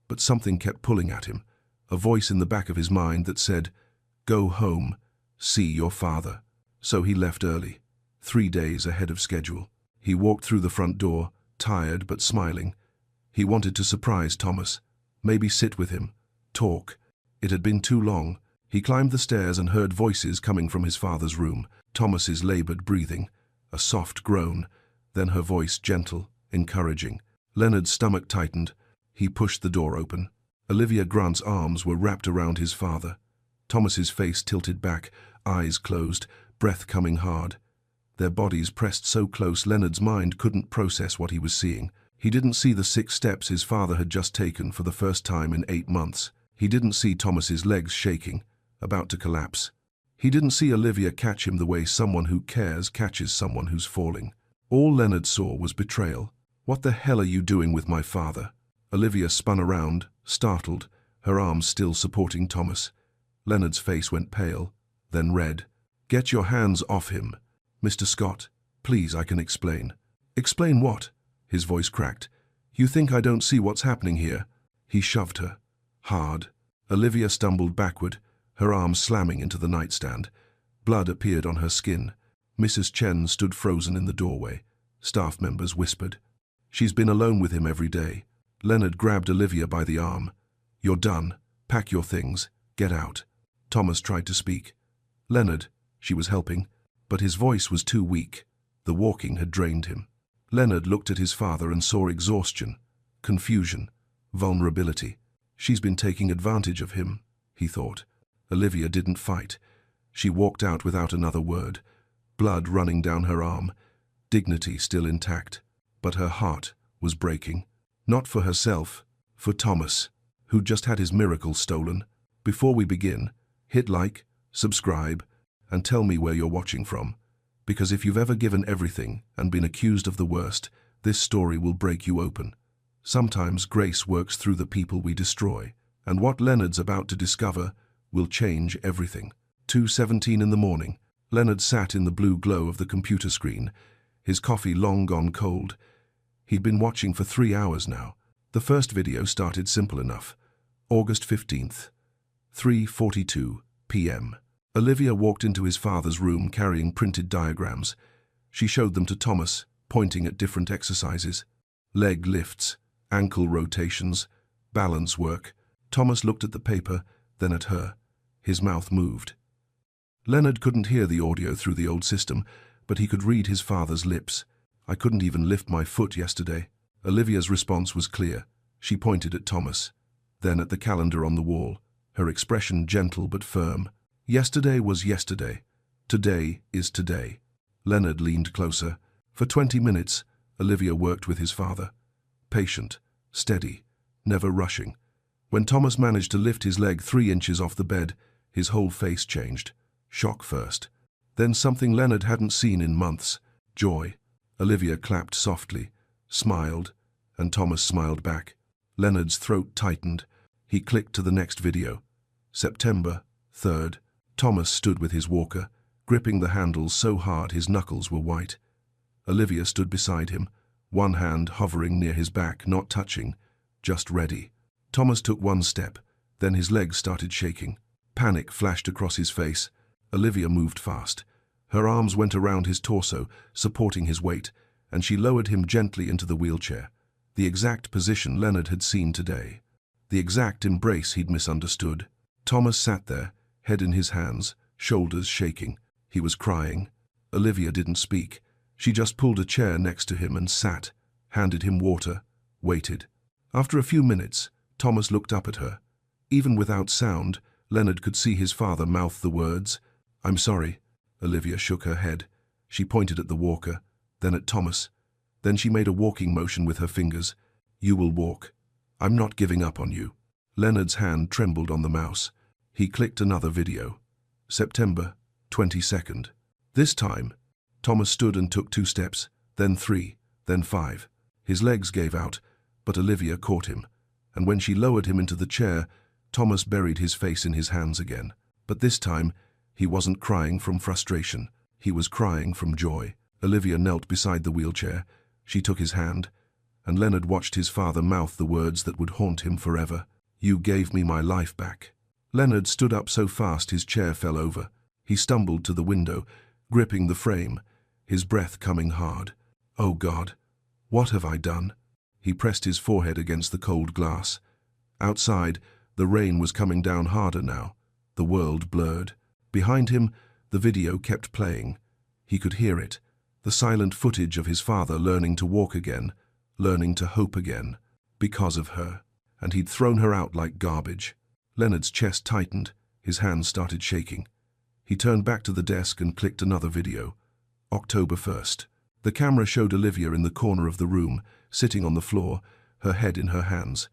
[SPEAKER 1] But something kept pulling at him, a voice in the back of his mind that said, "Go home, see your father." So he left early, 3 days ahead of schedule. He walked through the front door, tired but smiling. He wanted to surprise Thomas, maybe sit with him, talk. It had been too long. He climbed the stairs and heard voices coming from his father's room, Thomas's labored breathing, a soft groan, then her voice gentle, encouraging. Leonard's stomach tightened. He pushed the door open. Olivia Grant's arms were wrapped around his father. Thomas's face tilted back, eyes closed, breath coming hard. Their bodies pressed so close Leonard's mind couldn't process what he was seeing. He didn't see the 6 steps his father had just taken for the first time in 8 months. He didn't see Thomas's legs shaking, about to collapse. He didn't see Olivia catch him the way someone who cares catches someone who's falling. All Leonard saw was betrayal. "What the hell are you doing with my father?" Olivia spun around, startled, her arms still supporting Thomas. Leonard's face went pale, then red. "Get your hands off him. Mr. Scott, please, I can explain." "Explain what?" His voice cracked. "You think I don't see what's happening here?" He shoved her. Hard. Olivia stumbled backward, her arms slamming into the nightstand. Blood appeared on her skin. Mrs. Chen stood frozen in the doorway. Staff members whispered. "She's been alone with him every day." Leonard grabbed Olivia by the arm. "You're done. Pack your things. Get out." Thomas tried to speak. "Leonard," she was helping, but his voice was too weak. The walking had drained him. Leonard looked at his father and saw exhaustion, confusion, vulnerability. "She's been taking advantage of him," he thought. Olivia didn't fight. She walked out without another word, blood running down her arm, dignity still intact. But her heart was breaking. Not for herself, for Thomas, who'd just had his miracle stolen. Before we begin, hit like, subscribe, and tell me where you're watching from. Because if you've ever given everything and been accused of the worst, this story will break you open. Sometimes grace works through the people we destroy, and what Leonard's about to discover will change everything. 2:17 in the morning. Leonard sat in the blue glow of the computer screen, his coffee long gone cold. He'd been watching for 3 hours now. The first video started simple enough. August 15th, 3:42 p.m. Olivia walked into his father's room carrying printed diagrams. She showed them to Thomas, pointing at different exercises. Leg lifts, ankle rotations, balance work. Thomas looked at the paper, then at her. His mouth moved. Leonard couldn't hear the audio through the old system, but he could read his father's lips. "I couldn't even lift my foot yesterday." Olivia's response was clear. She pointed at Thomas, then at the calendar on the wall, her expression gentle but firm. Yesterday was yesterday. Today is today. Leonard leaned closer. For 20 minutes, Olivia worked with his father. Patient, steady, never rushing. When Thomas managed to lift his leg 3 inches off the bed, his whole face changed. Shock first, Then something Leonard hadn't seen in months. Joy. Olivia clapped softly, smiled, and Thomas smiled back. Leonard's throat tightened. He clicked to the next video. September 3rd. Thomas stood with his walker, gripping the handles so hard his knuckles were white. Olivia stood beside him, one hand hovering near his back, not touching, just ready. Thomas took one step, then his legs started shaking. Panic flashed across his face. Olivia moved fast. Her arms went around his torso, supporting his weight, and she lowered him gently into the wheelchair. The exact position Leonard had seen today. The exact embrace he'd misunderstood. Thomas sat there, head in his hands, shoulders shaking. He was crying. Olivia didn't speak. She just pulled a chair next to him and sat, handed him water, waited. After a few minutes, Thomas looked up at her. Even without sound, Leonard could see his father mouth the words, "I'm sorry." Olivia shook her head. She pointed at the walker, then at Thomas. Then she made a walking motion with her fingers. "You will walk. I'm not giving up on you." Leonard's hand trembled on the mouse. He clicked another video. September 22nd. This time, Thomas stood and took 2 steps, then 3, then 5. His legs gave out, but Olivia caught him, and when she lowered him into the chair, Thomas buried his face in his hands again. But this time, he wasn't crying from frustration. He was crying from joy. Olivia knelt beside the wheelchair. She took his hand, and Leonard watched his father mouth the words that would haunt him forever. "You gave me my life back." Leonard stood up so fast his chair fell over. He stumbled to the window, gripping the frame, his breath coming hard. "Oh God, what have I done?" He pressed his forehead against the cold glass. Outside, the rain was coming down harder now. The world blurred. Behind him, the video kept playing. He could hear it, the silent footage of his father learning to walk again, learning to hope again, because of her. And he'd thrown her out like garbage. Leonard's chest tightened, his hands started shaking. He turned back to the desk and clicked another video. October 1st. The camera showed Olivia in the corner of the room, sitting on the floor, her head in her hands.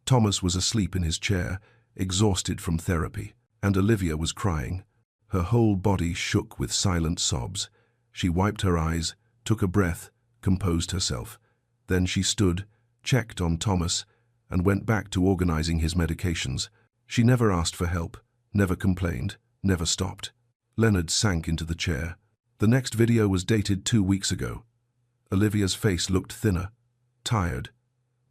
[SPEAKER 1] Thomas was asleep in his chair, exhausted from therapy, and Olivia was crying. Her whole body shook with silent sobs. She wiped her eyes, took a breath, composed herself. Then she stood, checked on Thomas, and went back to organizing his medications. She never asked for help, never complained, never stopped. Leonard sank into the chair. The next video was dated 2 weeks ago. Olivia's face looked thinner, tired,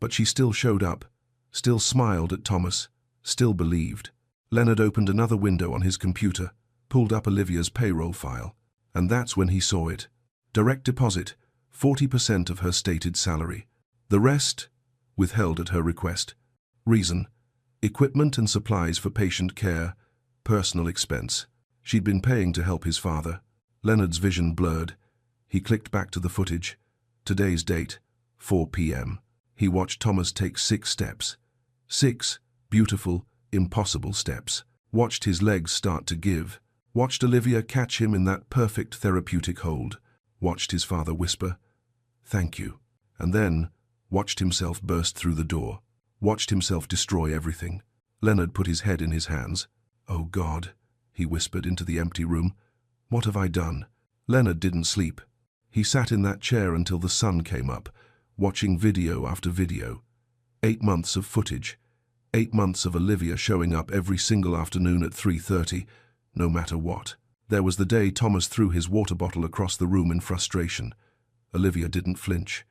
[SPEAKER 1] but she still showed up, still smiled at Thomas, still believed. Leonard opened another window on his computer, pulled up Olivia's payroll file, and that's when he saw it. Direct deposit, 40% of her stated salary. The rest, withheld at her request. Reason, equipment and supplies for patient care, personal expense. She'd been paying to help his father. Leonard's vision blurred. He clicked back to the footage. Today's date, 4 p.m. He watched Thomas take 6 steps. 6 beautiful, impossible steps. Watched his legs start to give. Watched Olivia catch him in that perfect therapeutic hold. Watched his father whisper, "Thank you." And then watched himself burst through the door. Watched himself destroy everything. Leonard put his head in his hands. "Oh God," he whispered into the empty room. "What have I done?" Leonard didn't sleep. He sat in that chair until the sun came up, watching video after video. 8 months of footage. 8 months of Olivia showing up every single afternoon at 3:30, no matter what. There was the day Thomas threw his water bottle across the room in frustration. Olivia didn't flinch.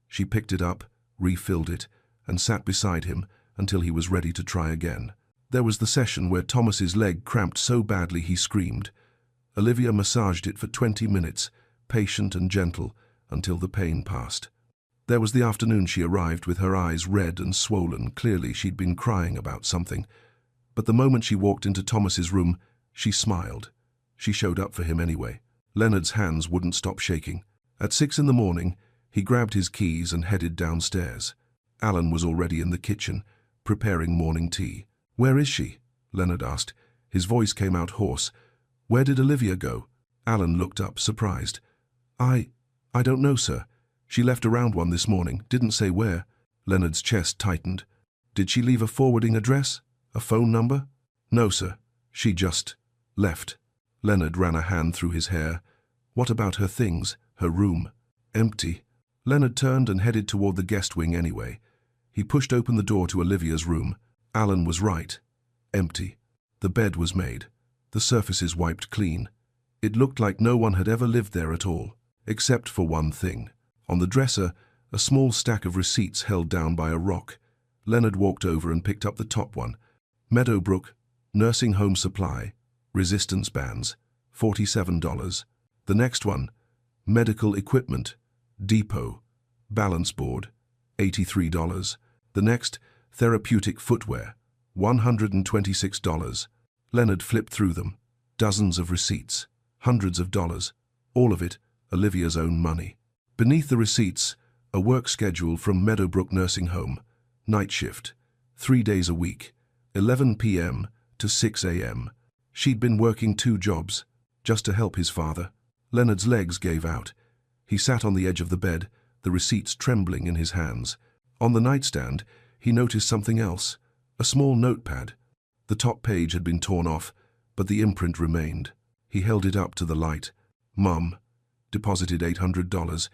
[SPEAKER 1] She picked it up, refilled it, and sat beside him until he was ready to try again. There was the session where Thomas's leg cramped so badly he screamed. Olivia massaged it for 20 minutes, patient and gentle, until the pain passed. There was the afternoon she arrived with her eyes red and swollen. Clearly she'd been crying about something. But the moment she walked into Thomas's room, she smiled. She showed up for him anyway. Leonard's hands wouldn't stop shaking. At 6 in the morning, he grabbed his keys and headed downstairs. Alan was already in the kitchen, preparing morning tea. "Where is she?" Leonard asked. His voice came out hoarse. "Where did Olivia go?" Alan looked up, surprised. I don't know, sir. She left around 1 this morning, didn't say where." Leonard's chest tightened. "Did she leave a forwarding address? A phone number?" "No, sir. She just left." Leonard ran a hand through his hair. What about her things, her room? Empty. Leonard turned and headed toward the guest wing anyway. He pushed open the door to Olivia's room. Alan was right. Empty. The bed was made. The surfaces wiped clean. It looked like no one had ever lived there at all, except for one thing. On the dresser, a small stack of receipts held down by a rock. Leonard walked over and picked up the top one. Meadowbrook, nursing home supply, resistance bands, $47. The next one, medical equipment, depot, balance board, $83. The next, therapeutic footwear, $126. Leonard flipped through them. Dozens of receipts, hundreds of dollars, all of it Olivia's own money. Beneath the receipts, a work schedule from Meadowbrook Nursing Home, night shift, 3 days a week, 11 p.m. to 6 a.m. She'd been working 2 jobs, just to help his father. Leonard's legs gave out. He sat on the edge of the bed, the receipts trembling in his hands. On the nightstand, he noticed something else, a small notepad. The top page had been torn off, but the imprint remained. He held it up to the light. Mum, deposited $800.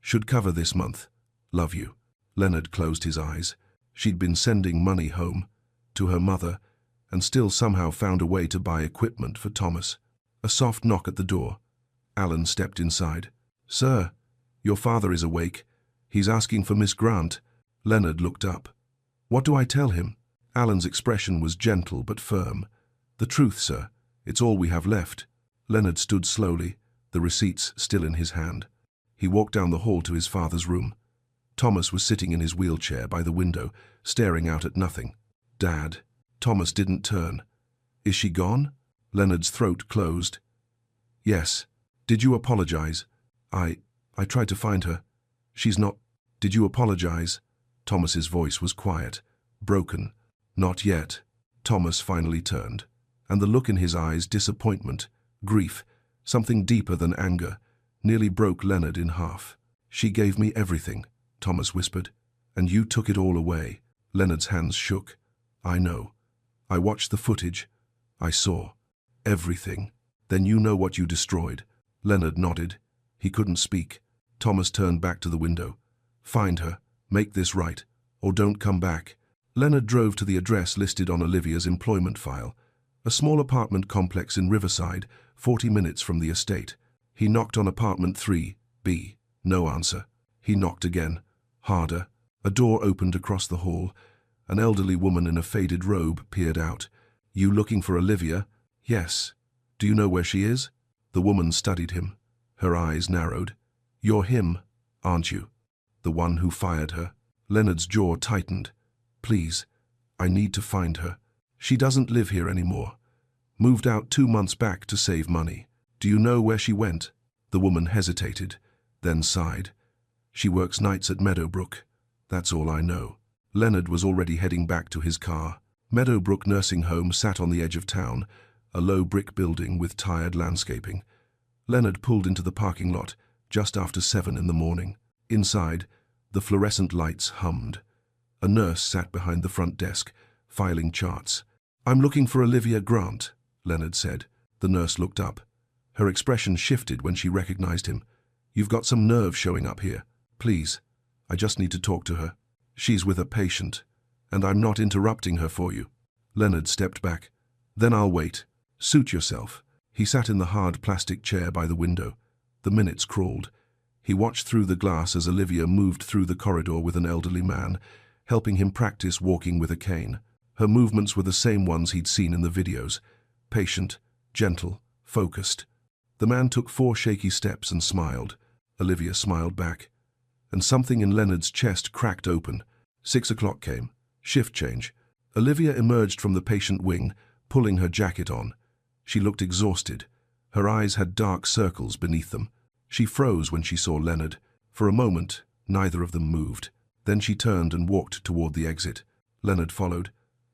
[SPEAKER 1] Should cover this month. Love you. Leonard closed his eyes. She'd been sending money home, to her mother, and still somehow found a way to buy equipment for Thomas. A soft knock at the door. Alan stepped inside. Sir, your father is awake. He's asking for Miss Grant. Leonard looked up. What do I tell him? Alan's expression was gentle but firm. The truth, sir. It's all we have left. Leonard stood slowly, the receipts still in his hand. He walked down the hall to his father's room. Thomas was sitting in his wheelchair by the window, staring out at nothing. Dad. Thomas didn't turn. Is she gone? Leonard's throat closed. Yes. Did you apologize? I tried to find her. She's not. Did you apologize? Thomas's voice was quiet, broken. Not yet. Thomas finally turned, and the look in his eyes, disappointment, grief, something deeper than anger, nearly broke Leonard in half. She gave me everything, Thomas whispered, and you took it all away. Leonard's hands shook. I know. I watched the footage. I saw. Everything. Then you know what you destroyed. Leonard nodded. He couldn't speak. Thomas turned back to the window. Find her. Make this right. Or don't come back. Leonard drove to the address listed on Olivia's employment file, a small apartment complex in Riverside, 40 minutes from the estate. He knocked on apartment 3B. No answer. He knocked again, harder. A door opened across the hall. An elderly woman in a faded robe peered out. You looking for Olivia? Yes. Do you know where she is? The woman studied him. Her eyes narrowed. You're him, aren't you? The one who fired her. Leonard's jaw tightened. Please, I need to find her. She doesn't live here anymore. Moved out 2 months back to save money. Do you know where she went? The woman hesitated, then sighed. She works nights at Meadowbrook. That's all I know. Leonard was already heading back to his car. Meadowbrook Nursing Home sat on the edge of town, a low brick building with tired landscaping. Leonard pulled into the parking lot just after 7 in the morning. Inside, the fluorescent lights hummed. A nurse sat behind the front desk, filing charts. I'm looking for Olivia Grant, Leonard said. The nurse looked up. Her expression shifted when she recognized him. You've got some nerve showing up here. Please, I just need to talk to her. She's with a patient, and I'm not interrupting her for you. Leonard stepped back. Then I'll wait. Suit yourself. He sat in the hard plastic chair by the window. The minutes crawled. He watched through the glass as Olivia moved through the corridor with an elderly man, helping him practice walking with a cane. Her movements were the same ones he'd seen in the videos. Patient, gentle, focused. The man took 4 shaky steps and smiled. Olivia smiled back. And something in Leonard's chest cracked open. 6 o'clock came. Shift change. Olivia emerged from the patient wing, pulling her jacket on. She looked exhausted. Her eyes had dark circles beneath them. She froze when she saw Leonard. For a moment, neither of them moved. Then she turned and walked toward the exit. Leonard followed.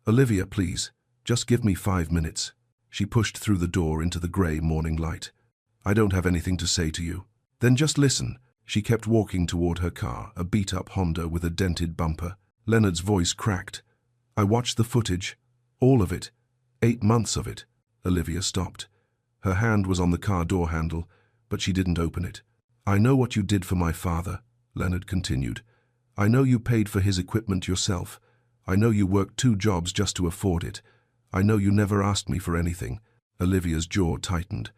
[SPEAKER 1] Olivia, please, just give me 5 minutes. She pushed through the door into the grey morning light. I don't have anything to say to you. Then just listen. She kept walking toward her car, a beat-up Honda with a dented bumper. Leonard's voice cracked. I watched the footage. All of it. 8 months of it. Olivia stopped. Her hand was on the car door handle, but she didn't open it. "I know what you did for my father," Leonard continued. "I know you paid for his equipment yourself. I know you worked 2 jobs just to afford it. I know you never asked me for anything." Olivia's jaw tightened.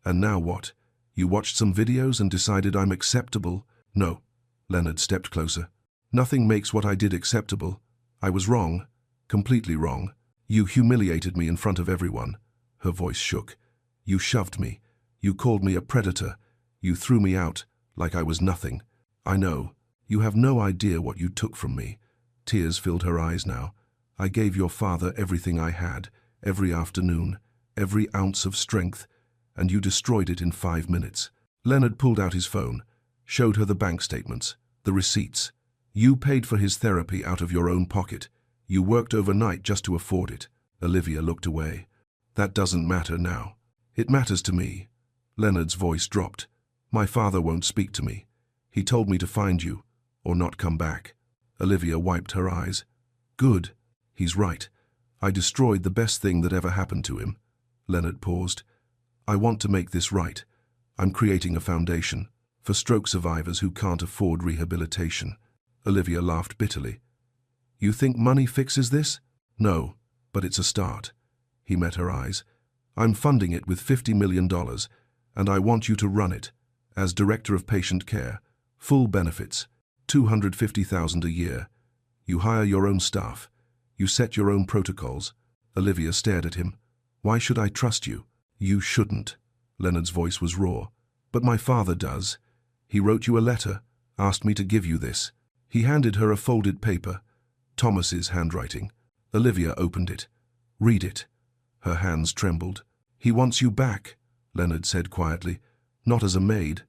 [SPEAKER 1] "And now what? You watched some videos and decided I'm acceptable?" "No." Leonard stepped closer. "Nothing makes what I did acceptable. I was wrong, completely wrong. You humiliated me in front of everyone." Her voice shook. "You shoved me. You called me a predator. You threw me out like I was nothing. I know. You have no idea what you took from me." Tears filled her eyes now. "I gave your father everything I had, every afternoon, every ounce of strength, and you destroyed it in 5 minutes." Leonard pulled out his phone, showed her the bank statements, the receipts. "You paid for his therapy out of your own pocket. You worked overnight just to afford it." Olivia looked away. "That doesn't matter now." "It matters to me." Leonard's voice dropped. "My father won't speak to me. He told me to find you, or not come back." Olivia wiped her eyes. "Good. He's right. I destroyed the best thing that ever happened to him." Leonard paused. "I want to make this right. I'm creating a foundation for stroke survivors who can't afford rehabilitation." Olivia laughed bitterly. "You think money fixes this?" "No, but it's a start." He met her eyes. "I'm funding it with $50 million, and I want you to run it. As Director of Patient Care, full benefits, $250,000 a year. You hire your own staff. You set your own protocols." Olivia stared at him. "Why should I trust you?" "You shouldn't." Leonard's voice was raw. "But my father does. He wrote you a letter, asked me to give you this." He handed her a folded paper, Thomas's handwriting. Olivia opened it. "Read it." Her hands trembled. "He wants you back," Leonard said quietly. "Not as a maid,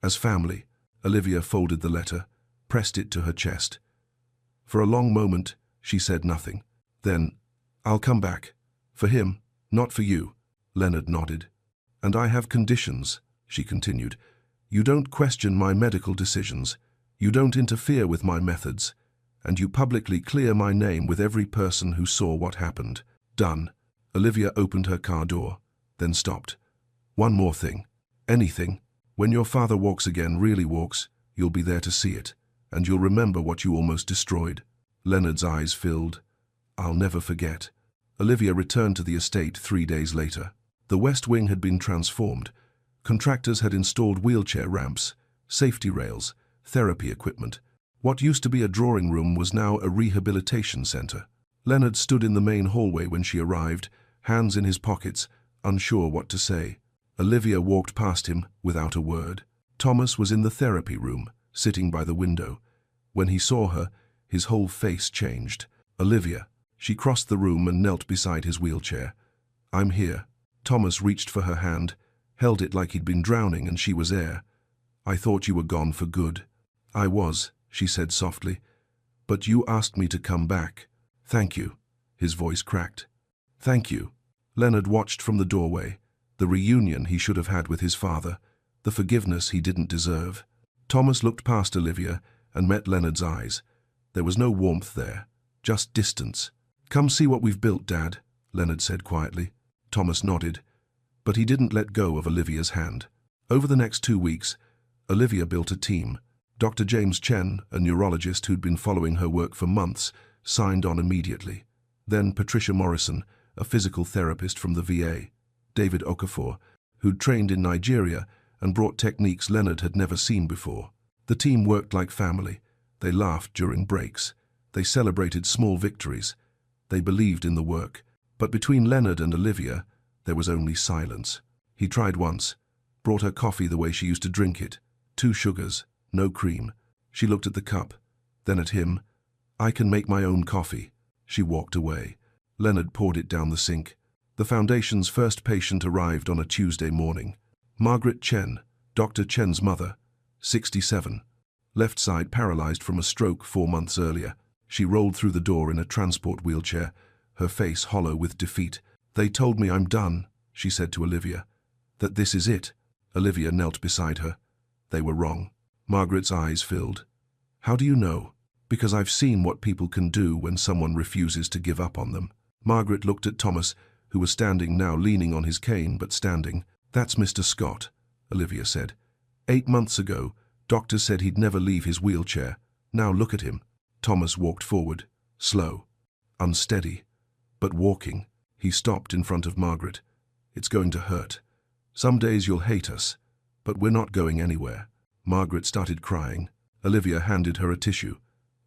[SPEAKER 1] as family." Olivia folded the letter, pressed it to her chest. For a long moment, she said nothing. Then, "I'll come back. For him, not for you." Leonard nodded. "And I have conditions," she continued. "You don't question my medical decisions. You don't interfere with my methods. And you publicly clear my name with every person who saw what happened." "Done." Olivia opened her car door, then stopped. "One more thing. Anything. When your father walks again, really walks, you'll be there to see it, and you'll remember what you almost destroyed." Leonard's eyes filled. "I'll never forget." Olivia returned to the estate 3 days later. The West Wing had been transformed. Contractors had installed wheelchair ramps, safety rails, therapy equipment. What used to be a drawing room was now a rehabilitation center. Leonard stood in the main hallway when she arrived, hands in his pockets, unsure what to say. Olivia walked past him without a word. Thomas was in the therapy room, sitting by the window. When he saw her, his whole face changed. "Olivia." She crossed the room and knelt beside his wheelchair. "I'm here." Thomas reached for her hand, held it like he'd been drowning and she was air. "I thought you were gone for good." "I was," she said softly. "But you asked me to come back." "Thank you." His voice cracked. "Thank you." Leonard watched from the doorway, the reunion he should have had with his father, the forgiveness he didn't deserve. Thomas looked past Olivia and met Leonard's eyes. There was no warmth there, just distance. "Come see what we've built, Dad," Leonard said quietly. Thomas nodded, but he didn't let go of Olivia's hand. Over the next 2 weeks, Olivia built a team. Dr. James Chen, a neurologist who'd been following her work for months, signed on immediately. Then Patricia Morrison, a physical therapist from the VA. David Okafor, who'd trained in Nigeria and brought techniques Leonard had never seen before. The team worked like family. They laughed during breaks. They celebrated small victories. They believed in the work. But between Leonard and Olivia, there was only silence. He tried once, brought her coffee the way she used to drink it. 2 sugars, no cream. She looked at the cup, then at him. "I can make my own coffee." She walked away. Leonard poured it down the sink. The foundation's first patient arrived on a Tuesday morning. Margaret Chen, Dr. Chen's mother, 67. Left side paralyzed from a stroke 4 months earlier. She rolled through the door in a transport wheelchair, her face hollow with defeat. "They told me I'm done," she said to Olivia. "That this is it." Olivia knelt beside her. They were wrong. Margaret's eyes filled. "How do you know?" "Because I've seen what people can do when someone refuses to give up on them." Margaret looked at Thomas, who was standing now, leaning on his cane but standing. That's Mr. Scott, Olivia said. 8 months ago, doctors said he'd never leave his wheelchair. Now look at him. Thomas walked forward, slow, unsteady, but walking. He stopped in front of Margaret. It's going to hurt. Some days you'll hate us, but we're not going anywhere. Margaret started crying. Olivia handed her a tissue.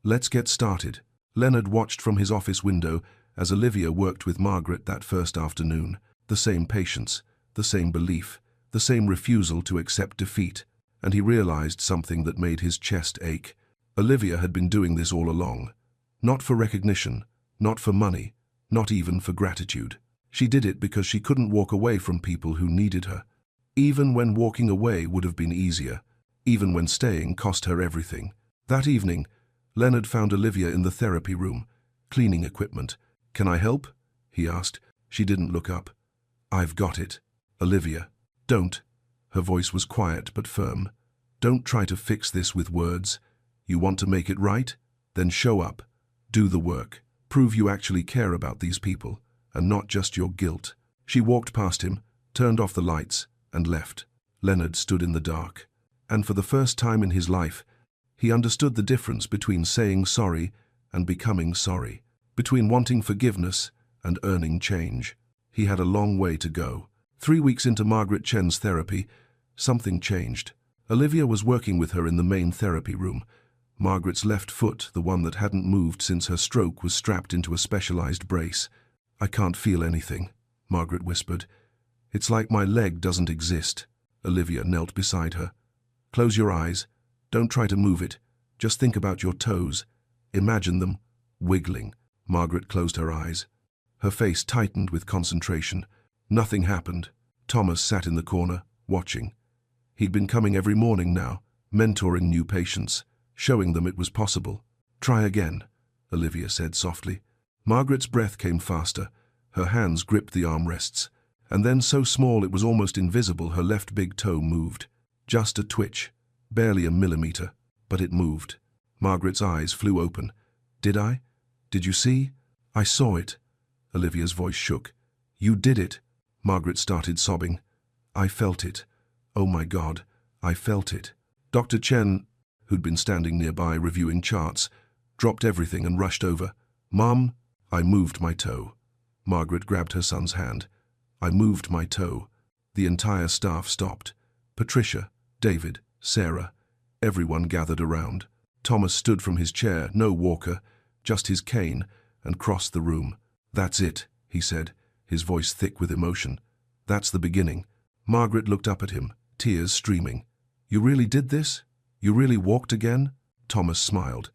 [SPEAKER 1] Let's get started. Leonard watched from his office window as Olivia worked with Margaret that first afternoon. The same patience, the same belief, the same refusal to accept defeat. And he realized something that made his chest ache. Olivia had been doing this all along. Not for recognition, not for money, not even for gratitude. She did it because she couldn't walk away from people who needed her. Even when walking away would have been easier, even when staying cost her everything. That evening, Leonard found Olivia in the therapy room, cleaning equipment. "Can I help?" he asked. She didn't look up. "I've got it." "Olivia, don't." Her voice was quiet but firm. "Don't try to fix this with words. You want to make it right? Then show up. Do the work. Prove you actually care about these people, and not just your guilt." She walked past him, turned off the lights, and left. Leonard stood in the dark. And for the first time in his life, he understood the difference between saying sorry and becoming sorry, between wanting forgiveness and earning change. He had a long way to go. 3 weeks into Margaret Chen's therapy, something changed. Olivia was working with her in the main therapy room. Margaret's left foot, the one that hadn't moved since her stroke, was strapped into a specialized brace. "I can't feel anything," Margaret whispered. "It's like my leg doesn't exist." Olivia knelt beside her. "Close your eyes. Don't try to move it. Just think about your toes. Imagine them wiggling." Margaret closed her eyes. Her face tightened with concentration. Nothing happened. Thomas sat in the corner, watching. He'd been coming every morning now, mentoring new patients, showing them it was possible. "Try again," Olivia said softly. Margaret's breath came faster. Her hands gripped the armrests. And then, so small it was almost invisible, her left big toe moved. Just a twitch, barely a millimeter, but it moved. Margaret's eyes flew open. "Did I? Did you see?" "I saw it." Olivia's voice shook. "You did it." Margaret started sobbing. "I felt it. Oh my God, I felt it." Dr. Chen, who'd been standing nearby reviewing charts, dropped everything and rushed over. "Mom, I moved my toe." Margaret grabbed her son's hand. "I moved my toe." The entire staff stopped. Patricia, David, Sarah, everyone gathered around. Thomas stood from his chair, no walker, just his cane, and crossed the room. "That's it," he said, his voice thick with emotion. "That's the beginning." Margaret looked up at him, tears streaming. "You really did this? You really walked again?" Thomas smiled.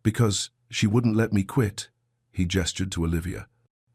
[SPEAKER 1] "Because she wouldn't let me quit." He gestured to Olivia.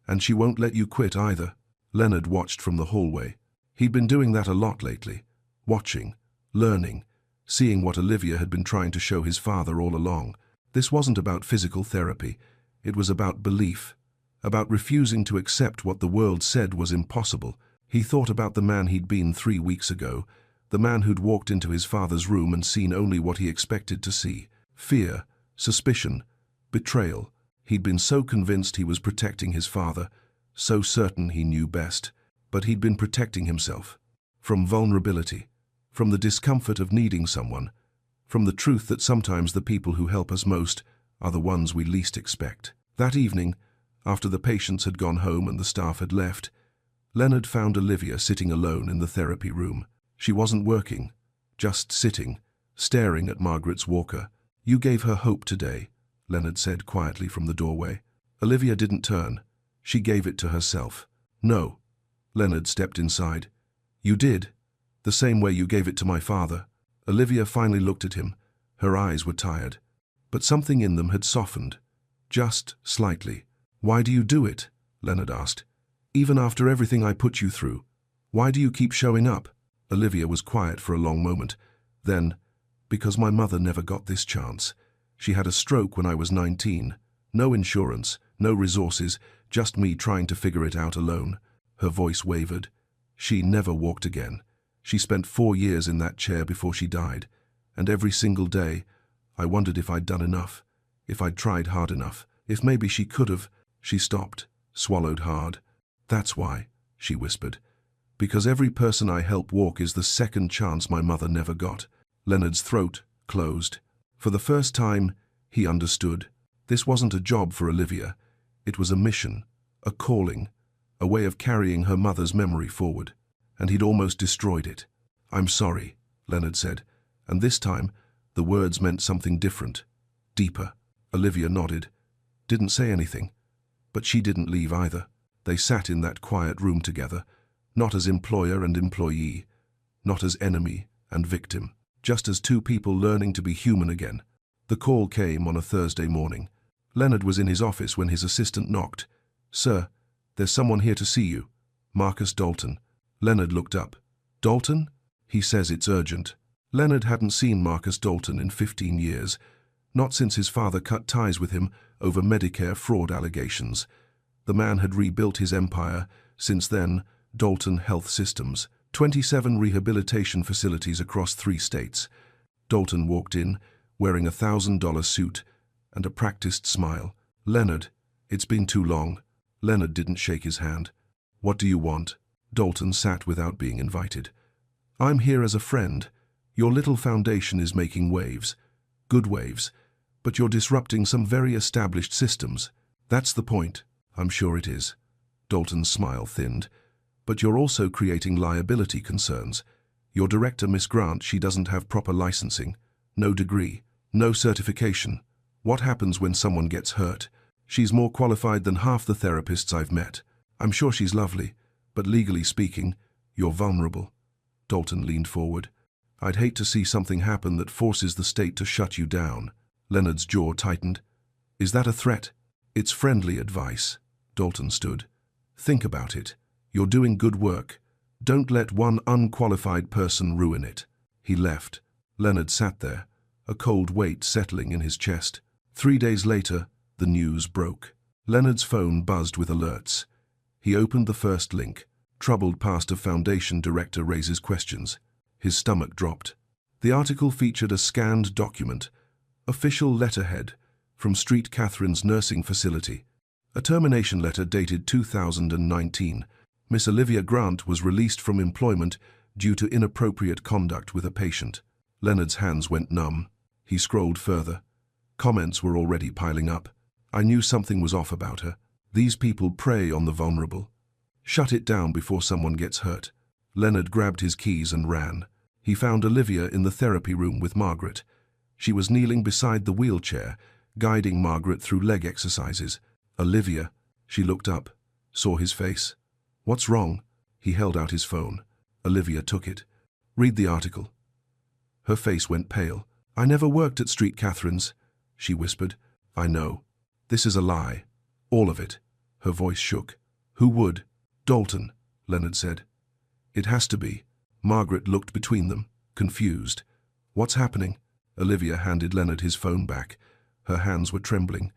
[SPEAKER 1] "And she won't let you quit either." Leonard watched from the hallway. He'd been doing that a lot lately. Watching, learning, seeing what Olivia had been trying to show his father all along. This wasn't about physical therapy. It was about belief, about refusing to accept what the world said was impossible. He thought about the man he'd been 3 weeks ago, the man who'd walked into his father's room and seen only what he expected to see. Fear, suspicion, betrayal. He'd been so convinced he was protecting his father, so certain he knew best, but he'd been protecting himself. From vulnerability, from the discomfort of needing someone, from the truth that sometimes the people who help us most are the ones we least expect. That evening, after the patients had gone home and the staff had left, Leonard found Olivia sitting alone in the therapy room. She wasn't working, just sitting, staring at Margaret's walker. "You gave her hope today," Leonard said quietly from the doorway. Olivia didn't turn. She gave it to herself. "No." Leonard stepped inside. "You did, the same way you gave it to my father." Olivia finally looked at him. Her eyes were tired, but something in them had softened, just slightly. "Why do you do it?" Leonard asked. "Even after everything I put you through, why do you keep showing up?" Olivia was quiet for a long moment. Then, "Because my mother never got this chance. She had a stroke when I was 19. No insurance, no resources, just me trying to figure it out alone." Her voice wavered. "She never walked again. She spent 4 years in that chair before she died. And every single day, I wondered if I'd done enough, if I'd tried hard enough, if maybe she could have." She stopped, swallowed hard. "That's why," she whispered. Because every person I help walk is the second chance my mother never got. Leonard's throat closed. For the first time, he understood. This wasn't a job for Olivia. It was a mission, a calling, a way of carrying her mother's memory forward. And he'd almost destroyed it. "I'm sorry," Leonard said, and this time the words meant something different, deeper. Olivia nodded, didn't say anything, but she didn't leave either. They sat in that quiet room together, not as employer and employee, not as enemy and victim, just as two people learning to be human again. The call came on a Thursday morning. Leonard was in his office when his assistant knocked. "Sir, there's someone here to see you. Marcus Dalton." Leonard looked up. "Dalton?" "He says it's urgent." Leonard hadn't seen Marcus Dalton in 15 years, not since his father cut ties with him over Medicare fraud allegations. The man had rebuilt his empire, since then, Dalton Health Systems, 27 rehabilitation facilities across 3 states. Dalton walked in, wearing a $1,000 suit and a practiced smile. "Leonard, it's been too long." Leonard didn't shake his hand. "What do you want?" Dalton sat without being invited. "I'm here as a friend. Your little foundation is making waves. Good waves. But you're disrupting some very established systems. That's the point." "I'm sure it is." Dalton's smile thinned. "But you're also creating liability concerns. Your director, Miss Grant, she doesn't have proper licensing. No degree. No certification. What happens when someone gets hurt? She's more qualified than half the therapists I've met. I'm sure she's lovely, but legally speaking, you're vulnerable." Dalton leaned forward. "I'd hate to see something happen that forces the state to shut you down." Leonard's jaw tightened. "Is that a threat?" "It's friendly advice." Dalton stood. "Think about it. You're doing good work. Don't let one unqualified person ruin it." He left. Leonard sat there, a cold weight settling in his chest. 3 days later, the news broke. Leonard's phone buzzed with alerts. He opened the first link. Troubled pastor foundation director raises questions. His stomach dropped. The article featured a scanned document, official letterhead, from St. Catherine's nursing facility. A termination letter dated 2019. Miss Olivia Grant was released from employment due to inappropriate conduct with a patient. Leonard's hands went numb. He scrolled further. Comments were already piling up. "I knew something was off about her. These people prey on the vulnerable. Shut it down before someone gets hurt." Leonard grabbed his keys and ran. He found Olivia in the therapy room with Margaret. She was kneeling beside the wheelchair, guiding Margaret through leg exercises. "Olivia," she looked up, saw his face. "What's wrong?" He held out his phone. Olivia took it. "Read the article." Her face went pale. "I never worked at St. Catherine's," she whispered. "I know. This is a lie. All of it." Her voice shook. "Who would?" "Dalton," Leonard said. "It has to be." Margaret looked between them, confused. "What's happening?" Olivia handed Leonard his phone back. Her hands were trembling.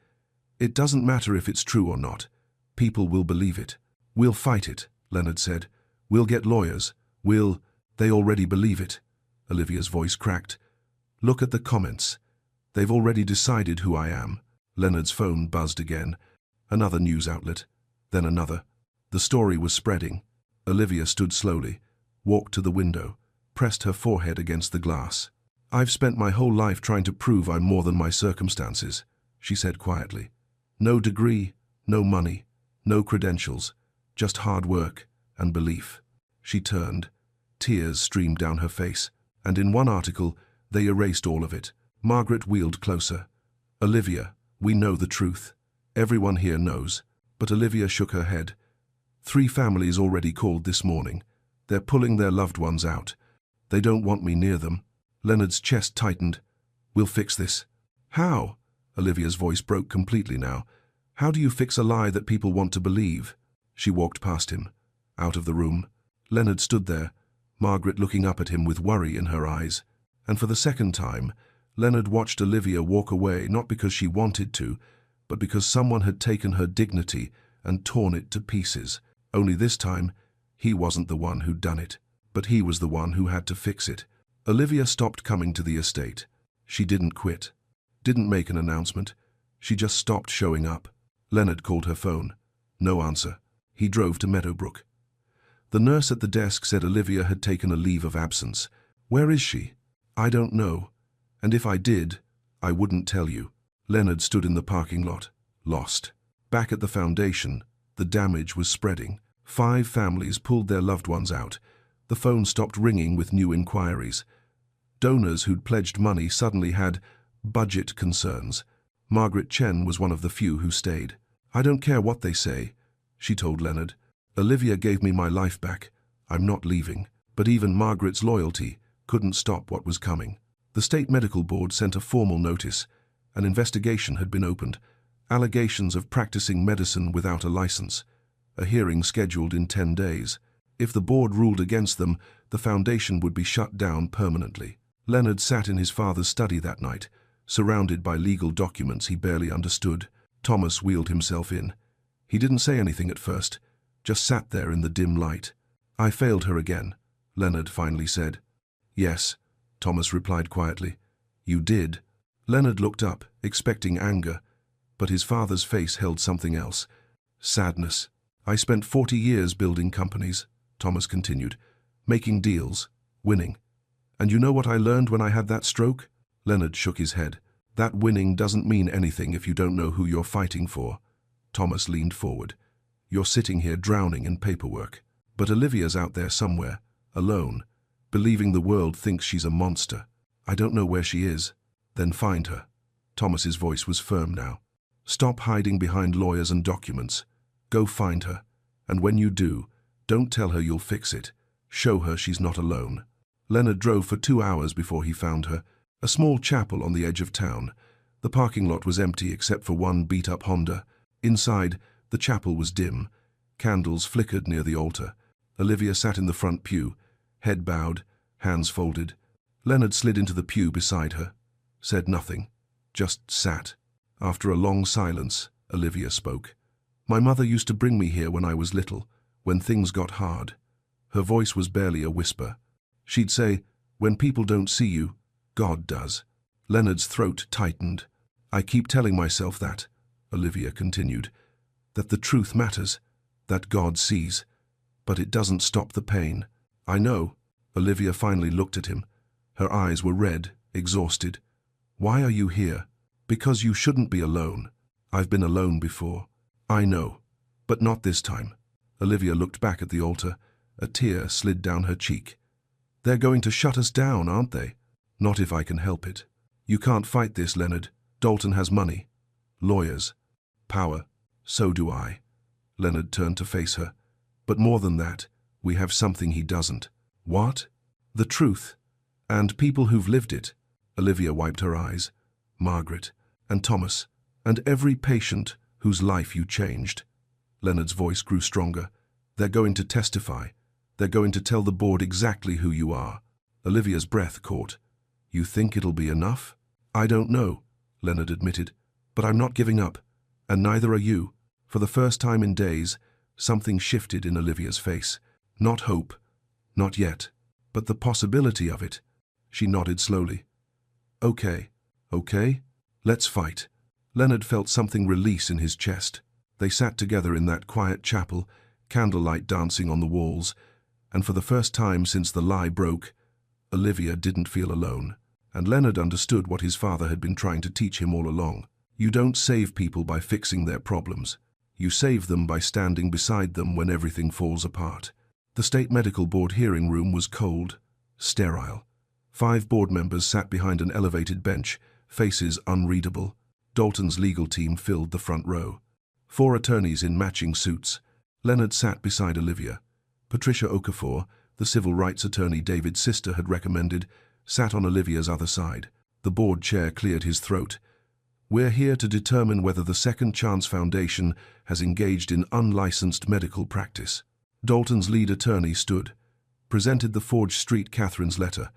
[SPEAKER 1] "It doesn't matter if it's true or not. People will believe it." "We'll fight it," Leonard said. "We'll get lawyers. They already believe it." Olivia's voice cracked. "Look at the comments. They've already decided who I am." Leonard's phone buzzed again. Another news outlet, then another. The story was spreading. Olivia stood slowly, walked to the window, pressed her forehead against the glass. "I've spent my whole life trying to prove I'm more than my circumstances," she said quietly. "No degree, no money, no credentials, just hard work and belief." She turned. Tears streamed down her face, and in one article, they erased all of it. Margaret wheeled closer. "Olivia, we know the truth. Everyone here knows." But Olivia shook her head. 3 families already called this morning. They're pulling their loved ones out. They don't want me near them. Leonard's chest tightened. "We'll fix this." "How?" Olivia's voice broke completely now. "How do you fix a lie that people want to believe?" She walked past him, out of the room. Leonard stood there, Margaret looking up at him with worry in her eyes. And for the second time, Leonard watched Olivia walk away, not because she wanted to, but because someone had taken her dignity and torn it to pieces. Only this time, he wasn't the one who'd done it, but he was the one who had to fix it. Olivia stopped coming to the estate. She didn't quit, didn't make an announcement. She just stopped showing up. Leonard called her phone. No answer. He drove to Meadowbrook. The nurse at the desk said Olivia had taken a leave of absence. Where is she? I don't know. And if I did, I wouldn't tell you. Leonard stood in the parking lot, lost. Back at the foundation, the damage was spreading. 5 families pulled their loved ones out. The phone stopped ringing with new inquiries. Donors who'd pledged money suddenly had budget concerns. Margaret Chen was one of the few who stayed. I don't care what they say, she told Leonard. Olivia gave me my life back. I'm not leaving. But even Margaret's loyalty couldn't stop what was coming. The state medical board sent a formal notice. An investigation had been opened. Allegations of practicing medicine without a license. A hearing scheduled in 10 days. If the board ruled against them, the foundation would be shut down permanently. Leonard sat in his father's study that night, surrounded by legal documents he barely understood. Thomas wheeled himself in. He didn't say anything at first, just sat there in the dim light. I failed her again, Leonard finally said. Yes, Thomas replied quietly. You did. Leonard looked up, expecting anger, but his father's face held something else. Sadness. I spent 40 years building companies, Thomas continued, making deals, winning. And you know what I learned when I had that stroke? Leonard shook his head. That winning doesn't mean anything if you don't know who you're fighting for. Thomas leaned forward. You're sitting here drowning in paperwork. But Olivia's out there somewhere, alone, believing the world thinks she's a monster. I don't know where she is. Then find her. Thomas's voice was firm now. Stop hiding behind lawyers and documents. Go find her. And when you do, don't tell her you'll fix it. Show her she's not alone. Leonard drove for 2 hours before he found her. A small chapel on the edge of town. The parking lot was empty except for one beat-up Honda. Inside, the chapel was dim. Candles flickered near the altar. Olivia sat in the front pew, head bowed, hands folded. Leonard slid into the pew beside her, said nothing, just sat. After a long silence, Olivia spoke. My mother used to bring me here when I was little, when things got hard. Her voice was barely a whisper. She'd say, when people don't see you, God does. Leonard's throat tightened. I keep telling myself that, Olivia continued, that the truth matters, that God sees. But it doesn't stop the pain. I know. Olivia finally looked at him. Her eyes were red, exhausted. Why are you here? Because you shouldn't be alone. I've been alone before. I know. But not this time. Olivia looked back at the altar. A tear slid down her cheek. They're going to shut us down, aren't they? Not if I can help it. You can't fight this, Leonard. Dalton has money. Lawyers. Power. So do I. Leonard turned to face her. But more than that, we have something he doesn't. What? The truth. And people who've lived it. Olivia wiped her eyes. Margaret. And Thomas. And every patient whose life you changed. Leonard's voice grew stronger. They're going to testify. They're going to tell the board exactly who you are. Olivia's breath caught. You think it'll be enough? I don't know, Leonard admitted. But I'm not giving up. And neither are you. For the first time in days, something shifted in Olivia's face. Not hope. Not yet. But the possibility of it. She nodded slowly. Okay. Okay? Let's fight. Leonard felt something release in his chest. They sat together in that quiet chapel, candlelight dancing on the walls, and for the first time since the lie broke, Olivia didn't feel alone. And Leonard understood what his father had been trying to teach him all along. You don't save people by fixing their problems. You save them by standing beside them when everything falls apart. The state medical board hearing room was cold, sterile. 5 board members sat behind an elevated bench, faces unreadable. Dalton's legal team filled the front row. 4 attorneys in matching suits. Leonard sat beside Olivia. Patricia Okafor, the civil rights attorney David's sister had recommended, sat on Olivia's other side. The board chair cleared his throat. We're here to determine whether the Second Chance Foundation has engaged in unlicensed medical practice. Dalton's lead attorney stood, presented the forged Street Catherine's letter,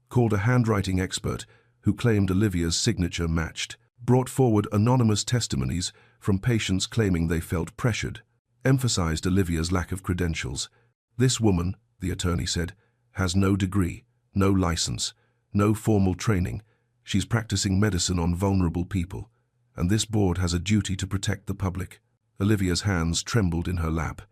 [SPEAKER 1] called a handwriting expert who claimed Olivia's signature matched, brought forward anonymous testimonies from patients claiming they felt pressured, emphasized Olivia's lack of credentials. This woman, the attorney said, has no degree, no license, no formal training. She's practicing medicine on vulnerable people, and this board has a duty to protect the public. Olivia's hands trembled in her lap.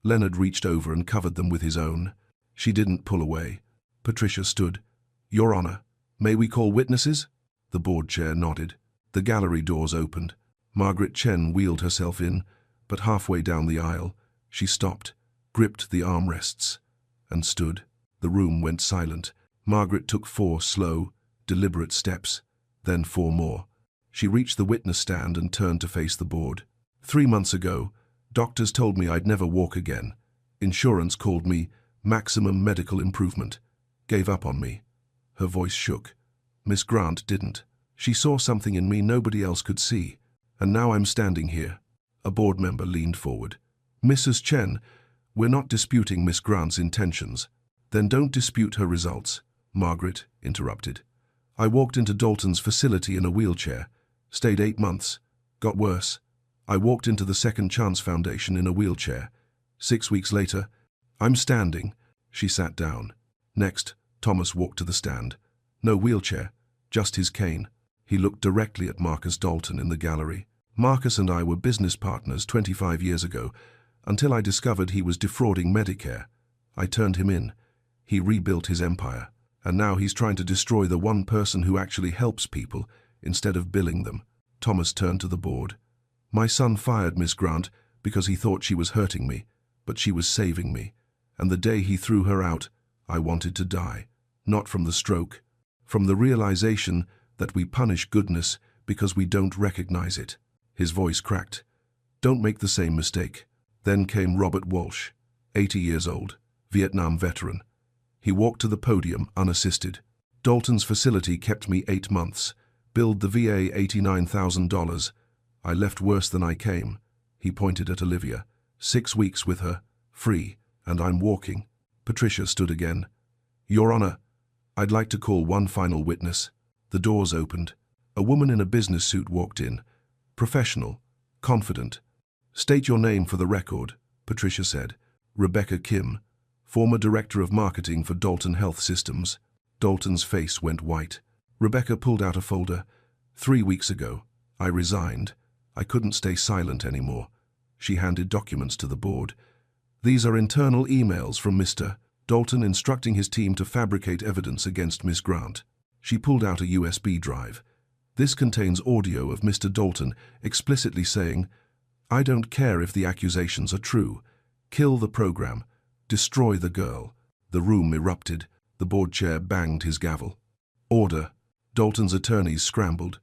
[SPEAKER 1] Leonard reached over and covered them with his own. She didn't pull away. Patricia stood. "Your Honor, may we call witnesses?" The board chair nodded. The gallery doors opened. Margaret Chen wheeled herself in, but halfway down the aisle, she stopped, gripped the armrests, and stood. The room went silent. Margaret took 4 slow, deliberate steps, then 4 more. She reached the witness stand and turned to face the board. 3 months ago, doctors told me I'd never walk again. Insurance called me maximum medical improvement. Gave up on me. Her voice shook. Miss Grant didn't. She saw something in me nobody else could see. And now I'm standing here. A board member leaned forward. "Mrs. Chen, we're not disputing Miss Grant's intentions." "Then don't dispute her results," Margaret interrupted. "I walked into Dalton's facility in a wheelchair, stayed 8 months, got worse. I walked into the Second Chance Foundation in a wheelchair. 6 weeks later, I'm standing." She sat down. Next, Thomas walked to the stand. No wheelchair, just his cane. He looked directly at Marcus Dalton in the gallery. "Marcus and I were business partners 25 years ago, until I discovered he was defrauding Medicare. I turned him in. He rebuilt his empire, and now he's trying to destroy the one person who actually helps people instead of billing them." Thomas turned to the board. "My son fired Miss Grant because he thought she was hurting me, but she was saving me. And the day he threw her out, I wanted to die. Not from the stroke, from the realization that we punish goodness because we don't recognize it." His voice cracked. "Don't make the same mistake." Then came Robert Walsh, 80 years old, Vietnam veteran. He walked to the podium unassisted. "Dalton's facility kept me 8 months, billed the VA $89,000. I left worse than I came." He pointed at Olivia. 6 weeks with her, free, and I'm walking. Patricia stood again. "Your Honor, I'd like to call one final witness." The doors opened. A woman in a business suit walked in. Professional, confident. "State your name for the record," Patricia said. "Rebecca Kim, former Director of Marketing for Dalton Health Systems." Dalton's face went white. Rebecca pulled out a folder. 3 weeks ago, I resigned. I couldn't stay silent anymore." She handed documents to the board. "These are internal emails from Mr. Dalton instructing his team to fabricate evidence against Miss Grant." She pulled out a USB drive. "This contains audio of Mr. Dalton explicitly saying, 'I don't care if the accusations are true. Kill the program. Destroy the girl.'" The room erupted. The board chair banged his gavel. "Order." Dalton's attorneys scrambled,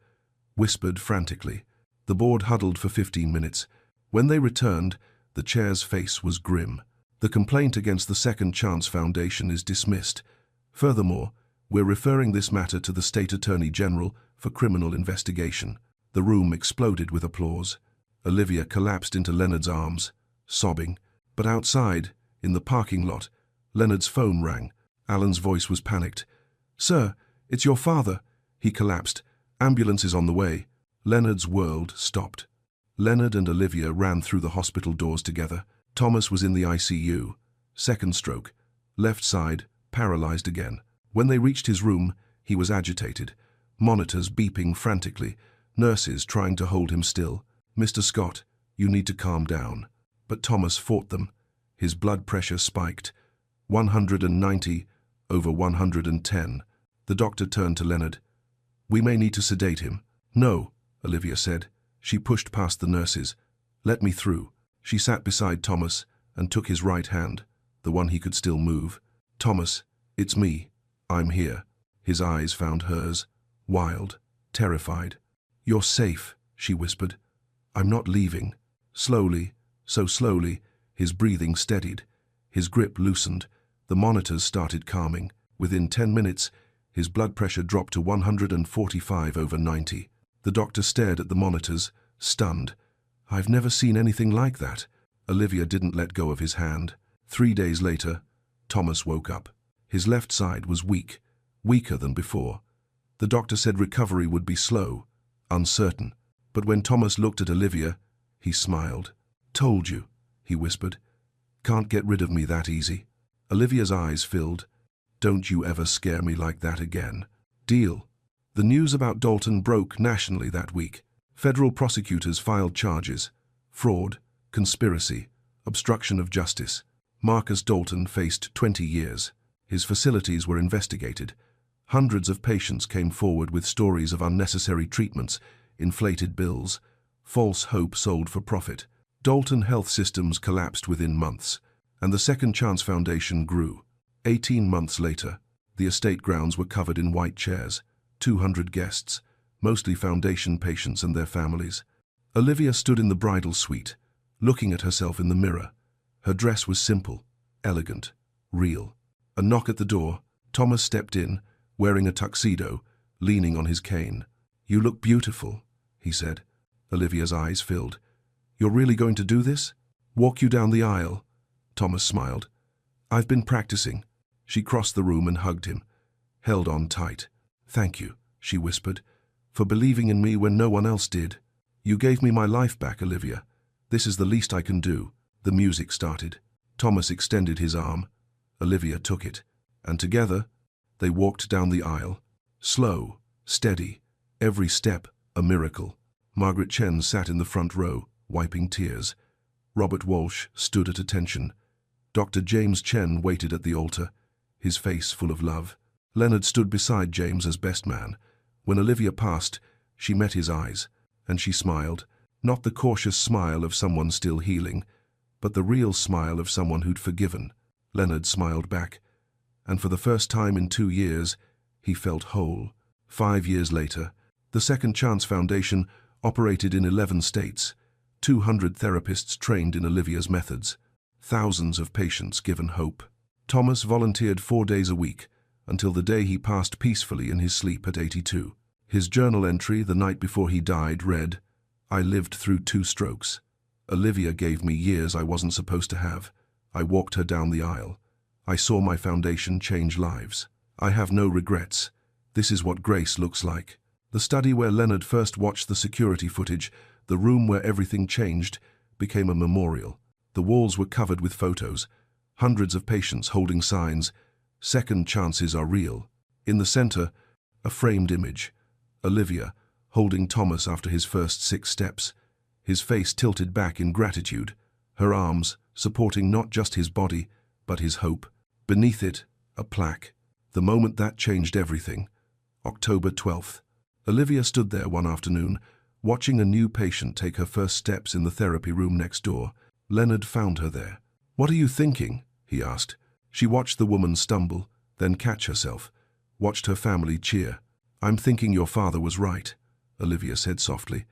[SPEAKER 1] whispered frantically. The board huddled for 15 minutes. When they returned, the chair's face was grim. "The complaint against the Second Chance Foundation is dismissed. Furthermore, we're referring this matter to the State Attorney General for criminal investigation." The room exploded with applause. Olivia collapsed into Leonard's arms, sobbing. But outside, in the parking lot, Leonard's phone rang. Alan's voice was panicked. "Sir, it's your father." He collapsed. "Ambulance is on the way." Leonard's world stopped. Leonard and Olivia ran through the hospital doors together. Thomas was in the ICU. Second stroke. Left side, paralyzed again. When they reached his room, he was agitated. Monitors beeping frantically. Nurses trying to hold him still. "Mr. Scott, you need to calm down." But Thomas fought them. His blood pressure spiked. 190 over 110. The doctor turned to Leonard. "We may need to sedate him." "No," Olivia said. She pushed past the nurses. "Let me through." She sat beside Thomas and took his right hand, the one he could still move. "Thomas, it's me. I'm here." His eyes found hers, wild, terrified. "You're safe," she whispered. "I'm not leaving." Slowly, so slowly, his breathing steadied. His grip loosened. The monitors started calming. Within 10 minutes, his blood pressure dropped to 145 over 90. The doctor stared at the monitors, stunned. "I've never seen anything like that." Olivia didn't let go of his hand. 3 days later, Thomas woke up. His left side was weak, weaker than before. The doctor said recovery would be slow, uncertain. But when Thomas looked at Olivia, he smiled. "Told you," he whispered. "Can't get rid of me that easy." Olivia's eyes filled. "Don't you ever scare me like that again." Deal. The news about Dalton broke nationally that week. Federal prosecutors filed charges: fraud, conspiracy, Obstruction of justice. Marcus Dalton faced 20 years. His facilities were investigated. Hundreds of patients came forward with stories of unnecessary treatments, inflated bills, false hope sold for profit. Dalton health systems collapsed within months, and the Second Chance Foundation grew. 18 months later, the estate grounds were covered in white chairs, 200 guests, mostly foundation patients and their families. Olivia stood in the bridal suite, looking at herself in the mirror. Her dress was simple, elegant, real. A knock at the door. Thomas stepped in, wearing a tuxedo, leaning on his cane. "You look beautiful," he said. Olivia's eyes filled. "You're really going to do this? Walk you down the aisle?" Thomas smiled. "I've been practicing." She crossed the room and hugged him, held on tight. "Thank you," she whispered, "for believing in me when no one else did. You gave me my life back, Olivia. This is the least I can do." The music started. Thomas extended his arm. Olivia took it, and together they walked down the aisle. Slow, steady, every step a miracle. Margaret Chen sat in the front row, wiping tears. Robert Walsh stood at attention. Dr. James Chen waited at the altar, his face full of love. Leonard stood beside James as best man. When Olivia passed, she met his eyes, and she smiled, not the cautious smile of someone still healing, but the real smile of someone who'd forgiven. Leonard smiled back, and for the first time in 2 years, he felt whole. 5 years later, the Second Chance Foundation operated in 11 states, 200 therapists trained in Olivia's methods, thousands of patients given hope. Thomas volunteered 4 days a week, until the day he passed peacefully in his sleep at 82. His journal entry the night before he died read, "I lived through 2 strokes. Olivia gave me years I wasn't supposed to have. I walked her down the aisle. I saw my foundation change lives. I have no regrets. This is what grace looks like." The study where Leonard first watched the security footage, the room where everything changed, became a memorial. The walls were covered with photos, hundreds of patients holding signs, "Second chances are real." In the center, a framed image, Olivia holding Thomas after his first 6 steps, his face tilted back in gratitude, her arms supporting not just his body, but his hope. Beneath it, a plaque. The moment that changed everything. October 12th. Olivia stood there one afternoon, watching a new patient take her first steps in the therapy room next door. Leonard found her there. "What are you thinking?" he asked. She watched the woman stumble, then catch herself, watched her family cheer. "I'm thinking your father was right," Olivia said softly.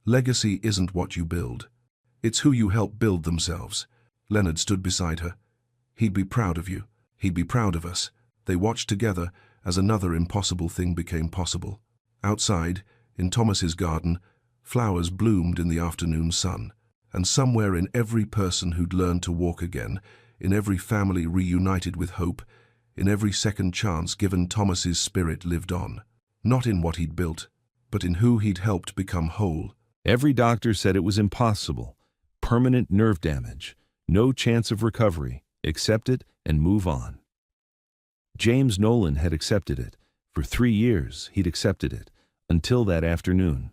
[SPEAKER 1] "Legacy isn't what you build. It's who you help build themselves." Leonard stood beside her. "He'd be proud of you. He'd be proud of us." They watched together as another impossible thing became possible. Outside, in Thomas's garden, flowers bloomed in the afternoon sun, and somewhere in every person who'd learned to walk again, in every family reunited with hope, in every second chance given, Thomas's spirit lived on. Not in what he'd built, but in who he'd helped become whole.
[SPEAKER 2] Every doctor said it was impossible. Permanent nerve damage. No chance of recovery. Accept it and move on. James Nolan had accepted it. For 3 years, he'd accepted it. Until that afternoon.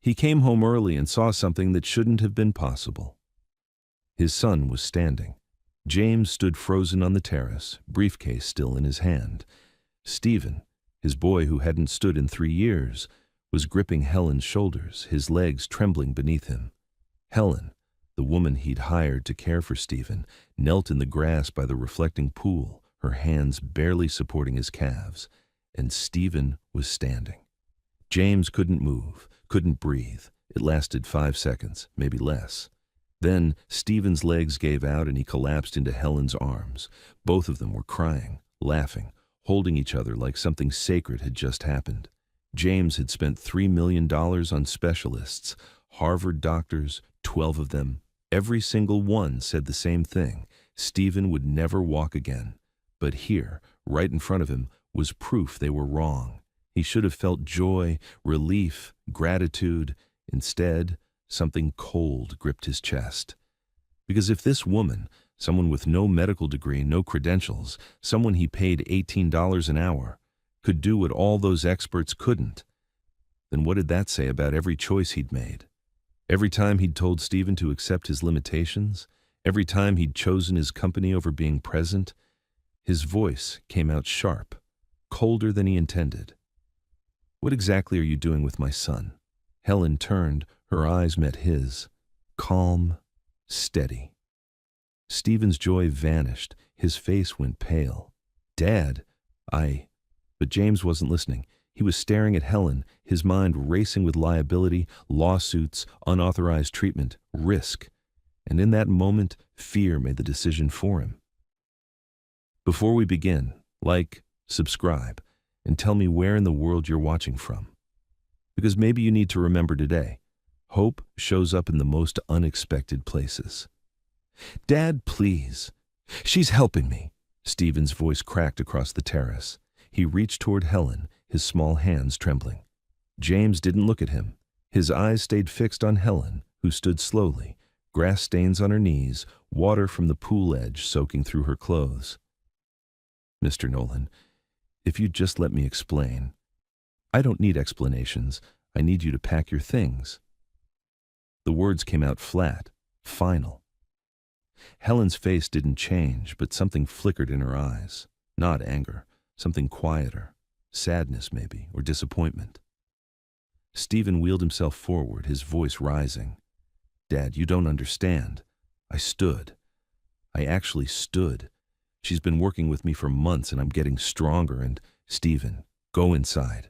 [SPEAKER 2] He came home early and saw something that shouldn't have been possible. His son was standing. James stood frozen on the terrace, briefcase still in his hand. Stephen, his boy who hadn't stood in 3 years, was gripping Helen's shoulders, his legs trembling beneath him. Helen, the woman he'd hired to care for Stephen, knelt in the grass by the reflecting pool, her hands barely supporting his calves, and Stephen was standing. James couldn't move, couldn't breathe. It lasted 5 seconds, maybe less. Then Stephen's legs gave out and he collapsed into Helen's arms. Both of them were crying, laughing, holding each other like something sacred had just happened. James had spent $3 million on specialists, Harvard doctors, 12 of them. Every single one said the same thing. Stephen would never walk again. But here, right in front of him, was proof they were wrong. He should have felt joy, relief, gratitude. Instead, something cold gripped his chest. Because if this woman, someone with no medical degree, no credentials, someone he paid $18 an hour, could do what all those experts couldn't, then what did that say about every choice he'd made? Every time he'd told Stephen to accept his limitations, Every time he'd chosen his company over being present, his voice came out sharp, colder than he intended. "What exactly are you doing with my son?" Helen turned, her eyes met his, calm, steady. Stephen's joy vanished, his face went pale. "Dad, But James wasn't listening. He was staring at Helen, his mind racing with liability, lawsuits, unauthorized treatment, risk. And in that moment, fear made the decision for him. Before we begin, like, subscribe, and tell me where in the world you're watching from. Because maybe you need to remember today, hope shows up in the most unexpected places. "Dad, please. She's helping me." Stephen's voice cracked across the terrace. He reached toward Helen, his small hands trembling. James didn't look at him. His eyes stayed fixed on Helen, who stood slowly, grass stains on her knees, water from the pool edge soaking through her clothes. "Mr. Nolan, if you'd just let me explain." "I don't need explanations. I need you to pack your things." The words came out flat, final. Helen's face didn't change, but something flickered in her eyes. Not anger, something quieter. Sadness, maybe, or disappointment. Stephen wheeled himself forward, his voice rising. "Dad, you don't understand. I actually stood. She's been working with me for months and I'm getting stronger and, Stephen, go inside."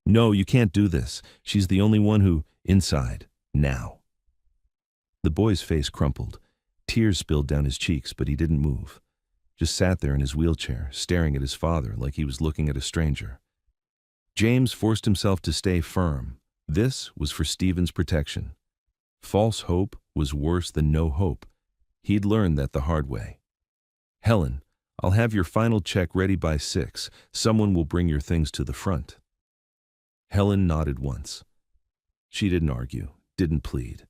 [SPEAKER 2] "No, you can't do this. She's the only one who, inside, now." The boy's face crumpled. Tears spilled down his cheeks, but he didn't move. Just sat there in his wheelchair, staring at his father like he was looking at a stranger. James forced himself to stay firm. This was for Stephen's protection. False hope was worse than no hope. He'd learned that the hard way. "Helen, I'll have your final check ready by 6. Someone will bring your things to the front." Helen nodded once. She didn't argue, didn't plead.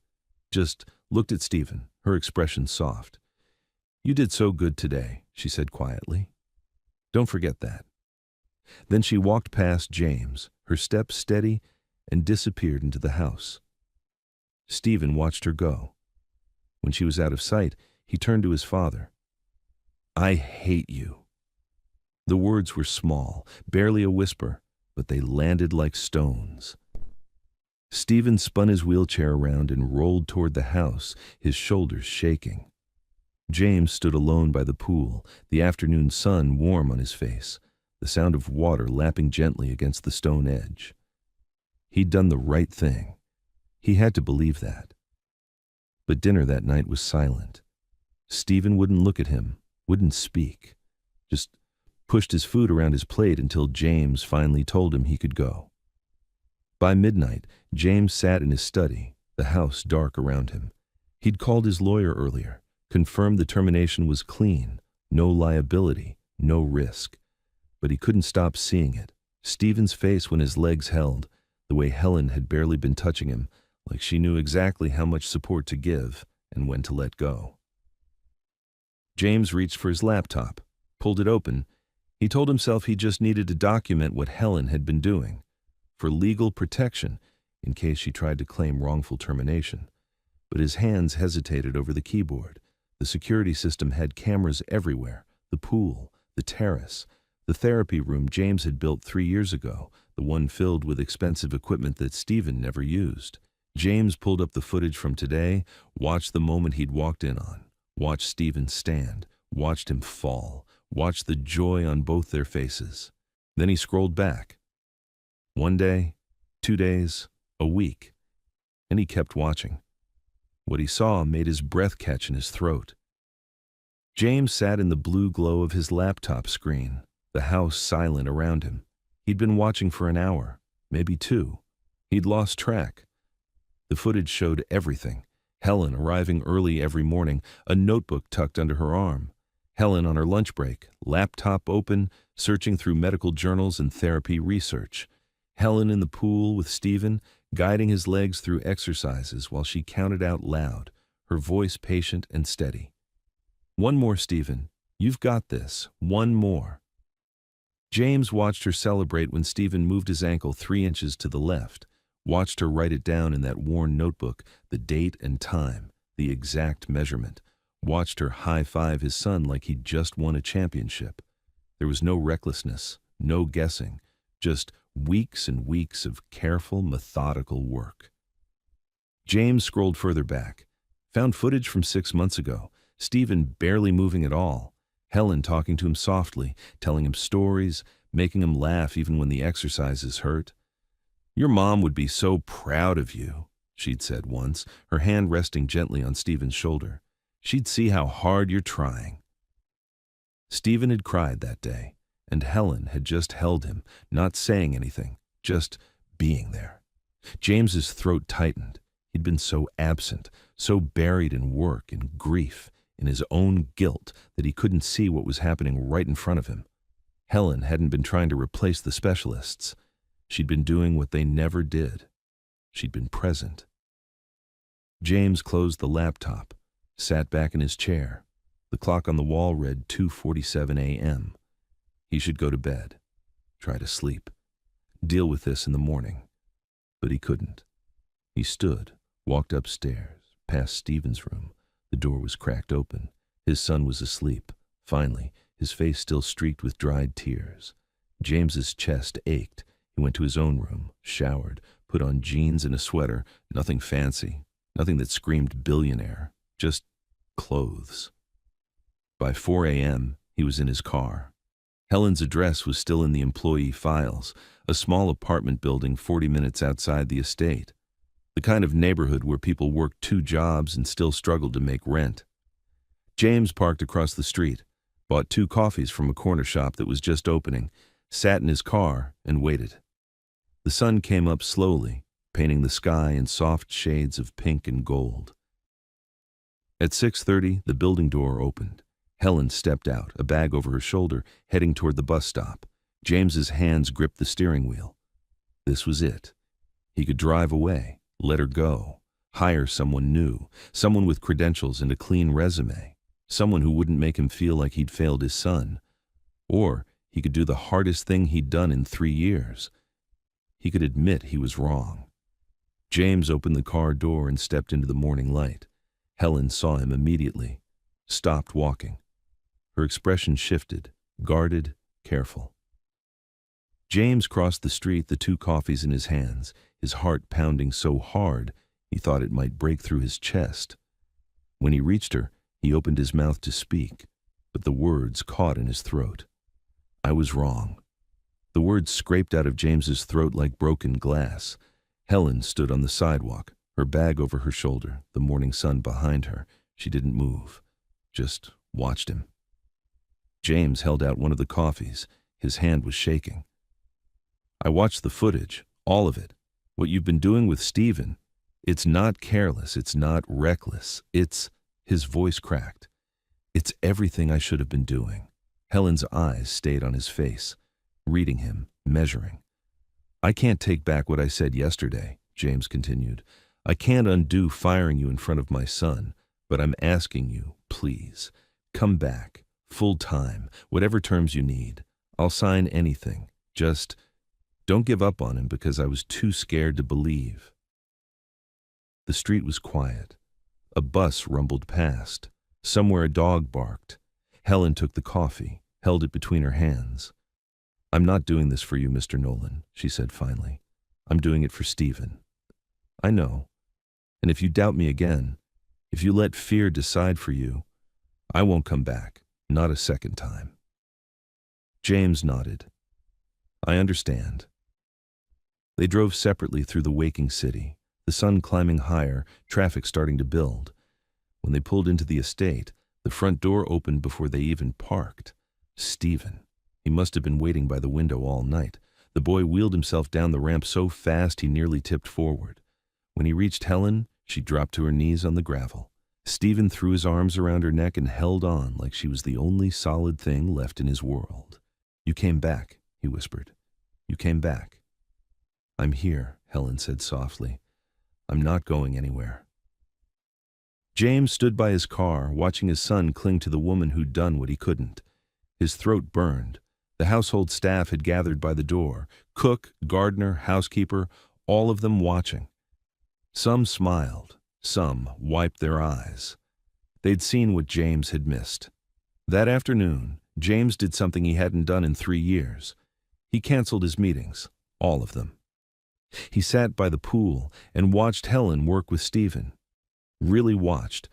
[SPEAKER 2] Just looked at Stephen, her expression soft. "You did so good today," she said quietly. "Don't forget that." Then she walked past James, her steps steady, and disappeared into the house. Stephen watched her go. When she was out of sight, he turned to his father. "I hate you." The words were small, barely a whisper, but they landed like stones. Stephen spun his wheelchair around and rolled toward the house, his shoulders shaking. James stood alone by the pool, the afternoon sun warm on his face, the sound of water lapping gently against the stone edge. He'd done the right thing. He had to believe that. But dinner that night was silent. Stephen wouldn't look at him, wouldn't speak, just pushed his food around his plate until James finally told him he could go. By midnight, James sat in his study, the house dark around him. He'd called his lawyer earlier, confirmed the termination was clean, no liability, no risk. But he couldn't stop seeing it. Stephen's face when his legs held, the way Helen had barely been touching him, like she knew exactly how much support to give and when to let go. James reached for his laptop, pulled it open. He told himself he just needed to document what Helen had been doing, for legal protection in case she tried to claim wrongful termination. But his hands hesitated over the keyboard. The security system had cameras everywhere, the pool, the terrace, the therapy room James had built 3 years ago, the one filled with expensive equipment that Stephen never used. James pulled up the footage from today, watched the moment he'd walked in on, watched Stephen stand, watched him fall, watched the joy on both their faces. Then he scrolled back. 1 day, 2 days, a week, and he kept watching. What he saw made his breath catch in his throat. James sat in the blue glow of his laptop screen, the house silent around him. He'd been watching for an hour, maybe 2. He'd lost track. The footage showed everything. Helen arriving early every morning, a notebook tucked under her arm. Helen on her lunch break, laptop open, searching through medical journals and therapy research. Helen in the pool with Stephen, guiding his legs through exercises while she counted out loud, her voice patient and steady. "1 more, Stephen. You've got this. 1 more." James watched her celebrate when Stephen moved his ankle 3 inches to the left, watched her write it down in that worn notebook, the date and time, the exact measurement, watched her high-five his son like he'd just won a championship. There was no recklessness, no guessing, just weeks and weeks of careful, methodical work. James scrolled further back, found footage from 6 months ago, Stephen barely moving at all, Helen talking to him softly, telling him stories, making him laugh even when the exercises hurt. "Your mom would be so proud of you," she'd said once, her hand resting gently on Stephen's shoulder. "She'd see how hard you're trying." Stephen had cried that day, and Helen had just held him, not saying anything, just being there. James's throat tightened. He'd been so absent, so buried in work and grief, in his own guilt, that he couldn't see what was happening right in front of him. Helen hadn't been trying to replace the specialists. She'd been doing what they never did. She'd been present. James closed the laptop, sat back in his chair. The clock on the wall read 2:47 a.m. He should go to bed, try to sleep, deal with this in the morning. But he couldn't. He stood, walked upstairs, past Stephen's room. The door was cracked open. His son was asleep. Finally, his face still streaked with dried tears. James's chest ached. He went to his own room, showered, put on jeans and a sweater, nothing fancy, nothing that screamed billionaire, just clothes. By 4 a.m., he was in his car. Helen's address was still in the employee files, a small apartment building 40 minutes outside the estate. The kind of neighborhood where people worked 2 jobs and still struggled to make rent. James parked across the street, bought 2 coffees from a corner shop that was just opening, sat in his car, and waited. The sun came up slowly, painting the sky in soft shades of pink and gold. At 6:30, the building door opened. Helen stepped out, a bag over her shoulder, heading toward the bus stop. James's hands gripped the steering wheel. This was it. He could drive away, let her go, hire someone new, someone with credentials and a clean resume, someone who wouldn't make him feel like he'd failed his son. Or he could do the hardest thing he'd done in 3 years. He could admit he was wrong. James opened the car door and stepped into the morning light. Helen saw him immediately, stopped walking. Her expression shifted, guarded, careful. James crossed the street, the 2 coffees in his hands, his heart pounding so hard he thought it might break through his chest. When he reached her, he opened his mouth to speak, but the words caught in his throat. "I was wrong." The words scraped out of James's throat like broken glass. Helen stood on the sidewalk, her bag over her shoulder, the morning sun behind her. She didn't move, just watched him. James held out one of the coffees. His hand was shaking. "I watched the footage, all of it. What you've been doing with Stephen, it's not careless, it's not reckless, it's..." His voice cracked. "It's everything I should have been doing." Helen's eyes stayed on his face, reading him, measuring. "I can't take back what I said yesterday," James continued. "I can't undo firing you in front of my son, but I'm asking you, please, come back, full time, whatever terms you need. I'll sign anything. Just don't give up on him because I was too scared to believe." The street was quiet. A bus rumbled past. Somewhere a dog barked. Helen took the coffee, held it between her hands. "I'm not doing this for you, Mr. Nolan," she said finally. "I'm doing it for Stephen. I know. And if you doubt me again, if you let fear decide for you, I won't come back, not a second time." James nodded. "I understand." They drove separately through the waking city, the sun climbing higher, traffic starting to build. When they pulled into the estate, the front door opened before they even parked. Stephen. He must have been waiting by the window all night. The boy wheeled himself down the ramp so fast he nearly tipped forward. When he reached Helen, she dropped to her knees on the gravel. Stephen threw his arms around her neck and held on like she was the only solid thing left in his world. "You came back," he whispered. "You came back." "I'm here," Helen said softly. "I'm not going anywhere." James stood by his car, watching his son cling to the woman who'd done what he couldn't. His throat burned. The household staff had gathered by the door. Cook, gardener, housekeeper, all of them watching. Some smiled, some wiped their eyes. They'd seen what James had missed. That afternoon, James did something he hadn't done in 3 years. He canceled his meetings, all of them. He sat by the pool and watched Helen work with Stephen. Really watched.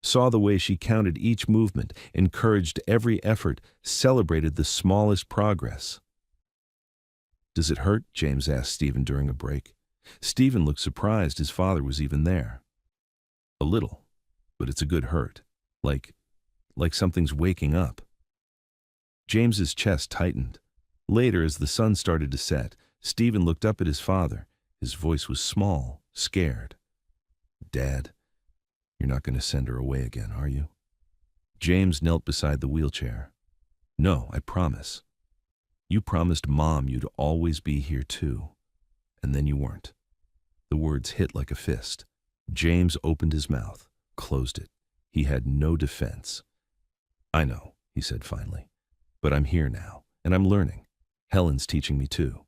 [SPEAKER 2] Saw the way she counted each movement, encouraged every effort, celebrated the smallest progress. "Does it hurt?" James asked Stephen during a break. Stephen looked surprised his father was even there. "A little, but it's a good hurt. Like something's waking up." James's chest tightened. Later, as the sun started to set, Stephen looked up at his father. His voice was small, scared. "Dad, you're not going to send her away again, are you?" James knelt beside the wheelchair. "No, I promise. You promised Mom you'd always be here too. And then you weren't." The words hit like a fist. James opened his mouth, closed it. He had no defense. "I know," he said finally. "But I'm here now, and I'm learning. Helen's teaching me too."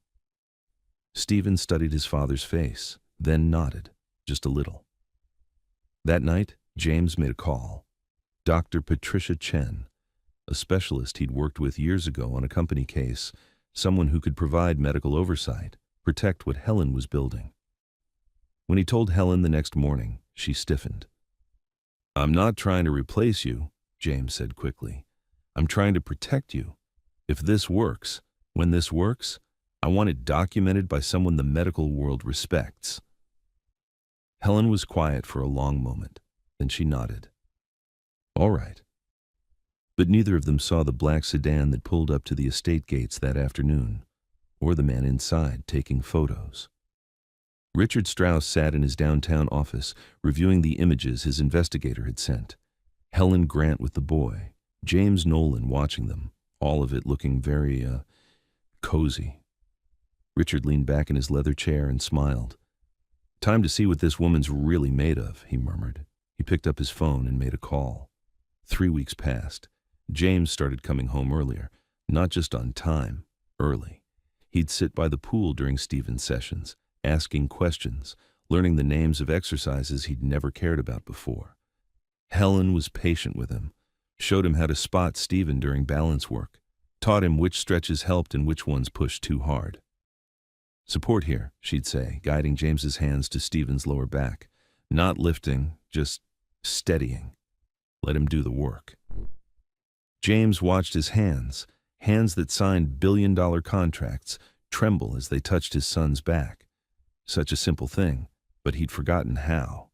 [SPEAKER 2] Stephen studied his father's face, then nodded, just a little. That night, James made a call. Dr. Patricia Chen, a specialist he'd worked with years ago on a company case, someone who could provide medical oversight, protect what Helen was building. When he told Helen the next morning, she stiffened. "I'm not trying to replace you," James said quickly. "I'm trying to protect you. If this works, when this works, I want it documented by someone the medical world respects." Helen was quiet for a long moment. Then she nodded. "All right." But neither of them saw the black sedan that pulled up to the estate gates that afternoon, or the man inside taking photos. Richard Strauss sat in his downtown office, reviewing the images his investigator had sent. Helen Grant with the boy, James Nolan watching them, all of it looking very, cozy. Richard leaned back in his leather chair and smiled. "Time to see what this woman's really made of," he murmured. He picked up his phone and made a call. 3 weeks passed. James started coming home earlier, not just on time, early. He'd sit by the pool during Stephen's sessions, asking questions, learning the names of exercises he'd never cared about before. Helen was patient with him, showed him how to spot Stephen during balance work, taught him which stretches helped and which ones pushed too hard. "Support here," she'd say, guiding James's hands to Stephen's lower back. Not lifting, just steadying. Let him do the work. James watched his hands that signed billion-dollar contracts, tremble as they touched his son's back. Such a simple thing, but he'd forgotten how.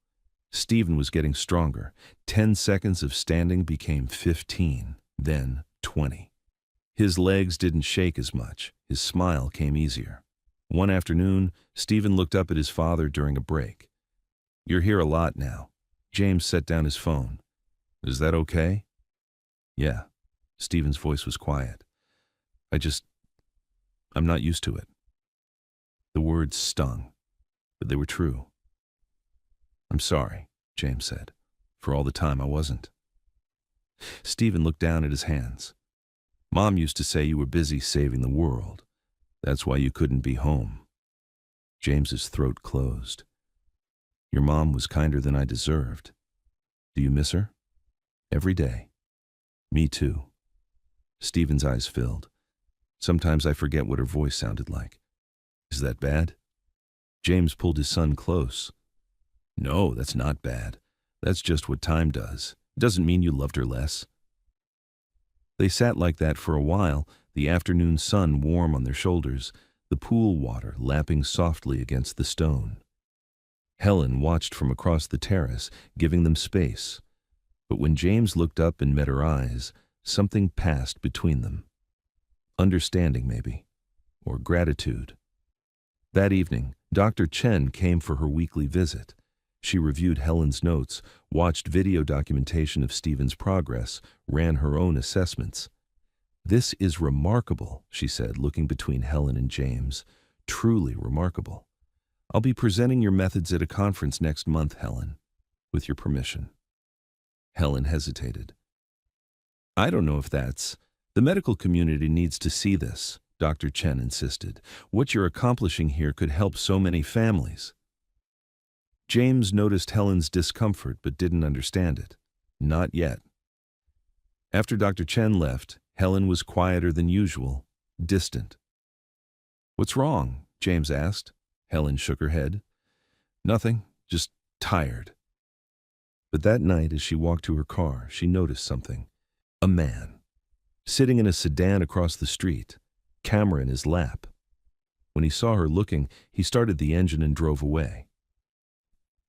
[SPEAKER 2] Stephen was getting stronger. 10 seconds of standing became 15, then 20. His legs didn't shake as much. His smile came easier. One afternoon, Stephen looked up at his father during a break. "You're here a lot now." James set down his phone. "Is that okay?" "Yeah." Stephen's voice was quiet. I'm not used to it." The words stung, but they were true. "I'm sorry," James said. "For all the time I wasn't." Stephen looked down at his hands. "Mom used to say you were busy saving the world. That's why you couldn't be home." James's throat closed. "Your mom was kinder than I deserved. Do you miss her?" "Every day." "Me too." Stephen's eyes filled. "Sometimes I forget what her voice sounded like." "Is that bad?" James pulled his son close. "No, that's not bad. That's just what time does. It doesn't mean you loved her less." They sat like that for a while, the afternoon sun warm on their shoulders, the pool water lapping softly against the stone. Helen watched from across the terrace, giving them space. But when James looked up and met her eyes, something passed between them. Understanding, maybe. Or gratitude. That evening, Dr. Chen came for her weekly visit. She reviewed Helen's notes, watched video documentation of Stephen's progress, ran her own assessments. "This is remarkable," she said, looking between Helen and James. "Truly remarkable. I'll be presenting your methods at a conference next month, Helen, with your permission." Helen hesitated. "I don't know if that's... The medical community needs to see this," Dr. Chen insisted. "What you're accomplishing here could help so many families." James noticed Helen's discomfort but didn't understand it. Not yet. After Dr. Chen left, Helen was quieter than usual, distant. "What's wrong?" James asked. Helen shook her head. "Nothing, just tired." But that night, as she walked to her car, she noticed something. A man, sitting in a sedan across the street, camera in his lap. When he saw her looking, he started the engine and drove away.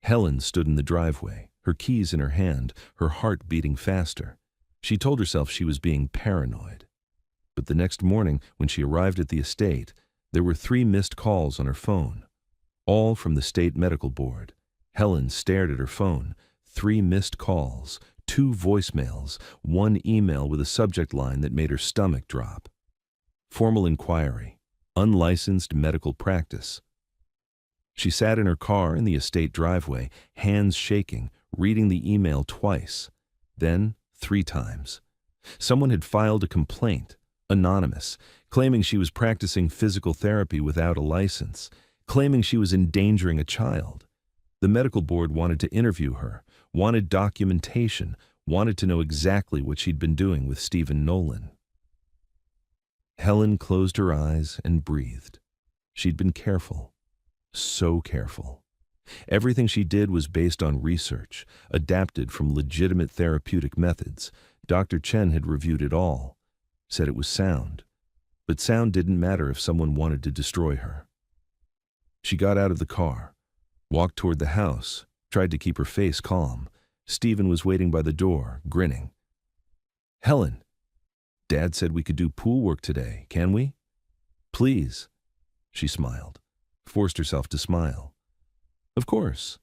[SPEAKER 2] Helen stood in the driveway, her keys in her hand, her heart beating faster. She told herself she was being paranoid. But the next morning, when she arrived at the estate, there were 3 missed calls on her phone, all from the state medical board. Helen stared at her phone. 3 missed calls, 2 voicemails, 1 email with a subject line that made her stomach drop. Formal inquiry, unlicensed medical practice. She sat in her car in the estate driveway, hands shaking, reading the email twice, then 3 times. Someone had filed a complaint, anonymous, claiming she was practicing physical therapy without a license, claiming she was endangering a child. The medical board wanted to interview her, wanted documentation, wanted to know exactly what she'd been doing with Stephen Nolan. Helen closed her eyes and breathed. She'd been careful, so careful. Everything she did was based on research, adapted from legitimate therapeutic methods. Dr. Chen had reviewed it all, said it was sound. But sound didn't matter if someone wanted to destroy her. She got out of the car, walked toward the house, tried to keep her face calm. Stephen was waiting by the door, grinning. "Helen, Dad said we could do pool work today, can we?" "Please." She smiled, forced herself to smile. "Of course."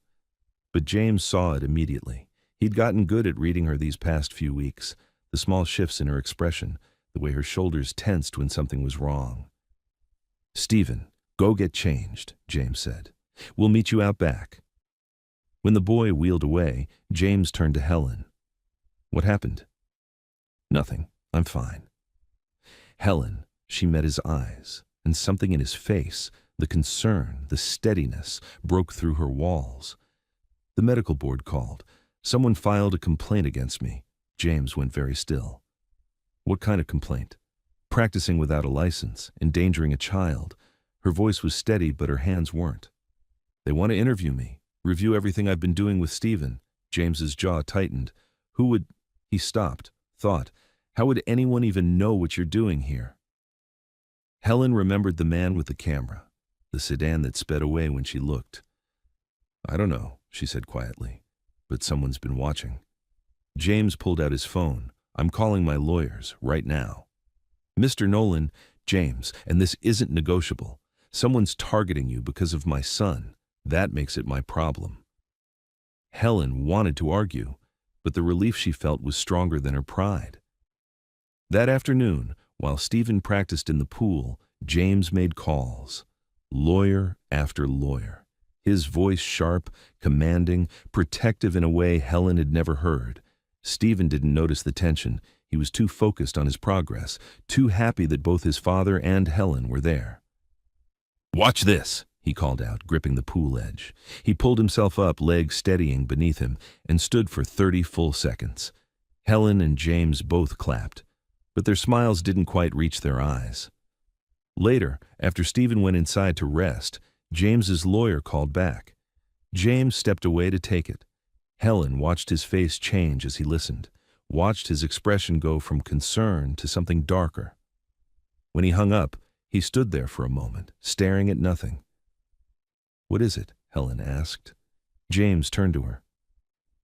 [SPEAKER 2] But James saw it immediately. He'd gotten good at reading her these past few weeks, the small shifts in her expression, the way her shoulders tensed when something was wrong. "Stephen, go get changed," James said. "We'll meet you out back." When the boy wheeled away, James turned to Helen. "What happened?" "Nothing. I'm fine." Helen, she met his eyes, and something in his face, the concern, the steadiness, broke through her walls. "The medical board called. Someone filed a complaint against me." James went very still. "What kind of complaint?" "Practicing without a license, endangering a child." Her voice was steady, but her hands weren't. "They want to interview me, review everything I've been doing with Stephen." James's jaw tightened. "Who would—" He stopped, thought, "How would anyone even know what you're doing here?" Helen remembered the man with the camera, the sedan that sped away when she looked. "I don't know," she said quietly, "but someone's been watching." James pulled out his phone. "I'm calling my lawyers right now." "Mr. Nolan," "James, and this isn't negotiable. Someone's targeting you because of my son. That makes it my problem." Helen wanted to argue, but the relief she felt was stronger than her pride. That afternoon, while Stephen practiced in the pool, James made calls. Lawyer after lawyer. His voice sharp, commanding, protective in a way Helen had never heard. Stephen didn't notice the tension. He was too focused on his progress, too happy that both his father and Helen were there. "Watch this," he called out, gripping the pool edge. He pulled himself up, legs steadying beneath him, and stood for 30 full seconds. Helen and James both clapped, but their smiles didn't quite reach their eyes. Later, after Stephen went inside to rest, James's lawyer called back. James stepped away to take it. Helen watched his face change as he listened, watched his expression go from concern to something darker. When he hung up, he stood there for a moment, staring at nothing. "What is it?" Helen asked. James turned to her.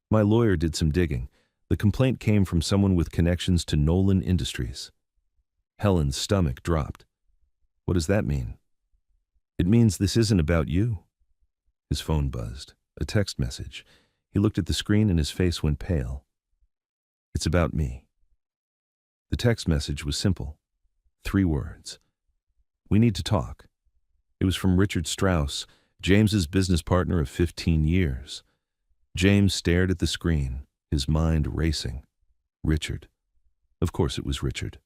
[SPEAKER 2] "My lawyer did some digging. The complaint came from someone with connections to Nolan Industries." Helen's stomach dropped. "What does that mean?" "It means this isn't about you." His phone buzzed. A text message. He looked at the screen and his face went pale. "It's about me." The text message was simple. 3 words. "We need to talk." It was from Richard Strauss, James's business partner of 15 years. James stared at the screen, his mind racing. Richard. Of course it was Richard.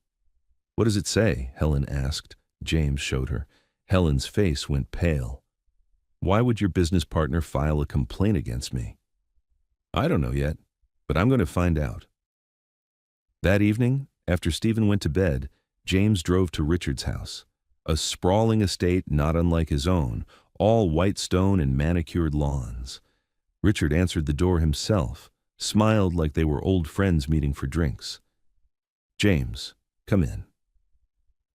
[SPEAKER 2] "What does it say?" Helen asked. James showed her. Helen's face went pale. "Why would your business partner file a complaint against me?" "I don't know yet." But I'm going to find out. That evening, after Stephen went to bed, James drove to Richard's house, a sprawling estate not unlike his own, all white stone and manicured lawns. Richard answered the door himself, smiled like they were old friends meeting for drinks. "James, come in."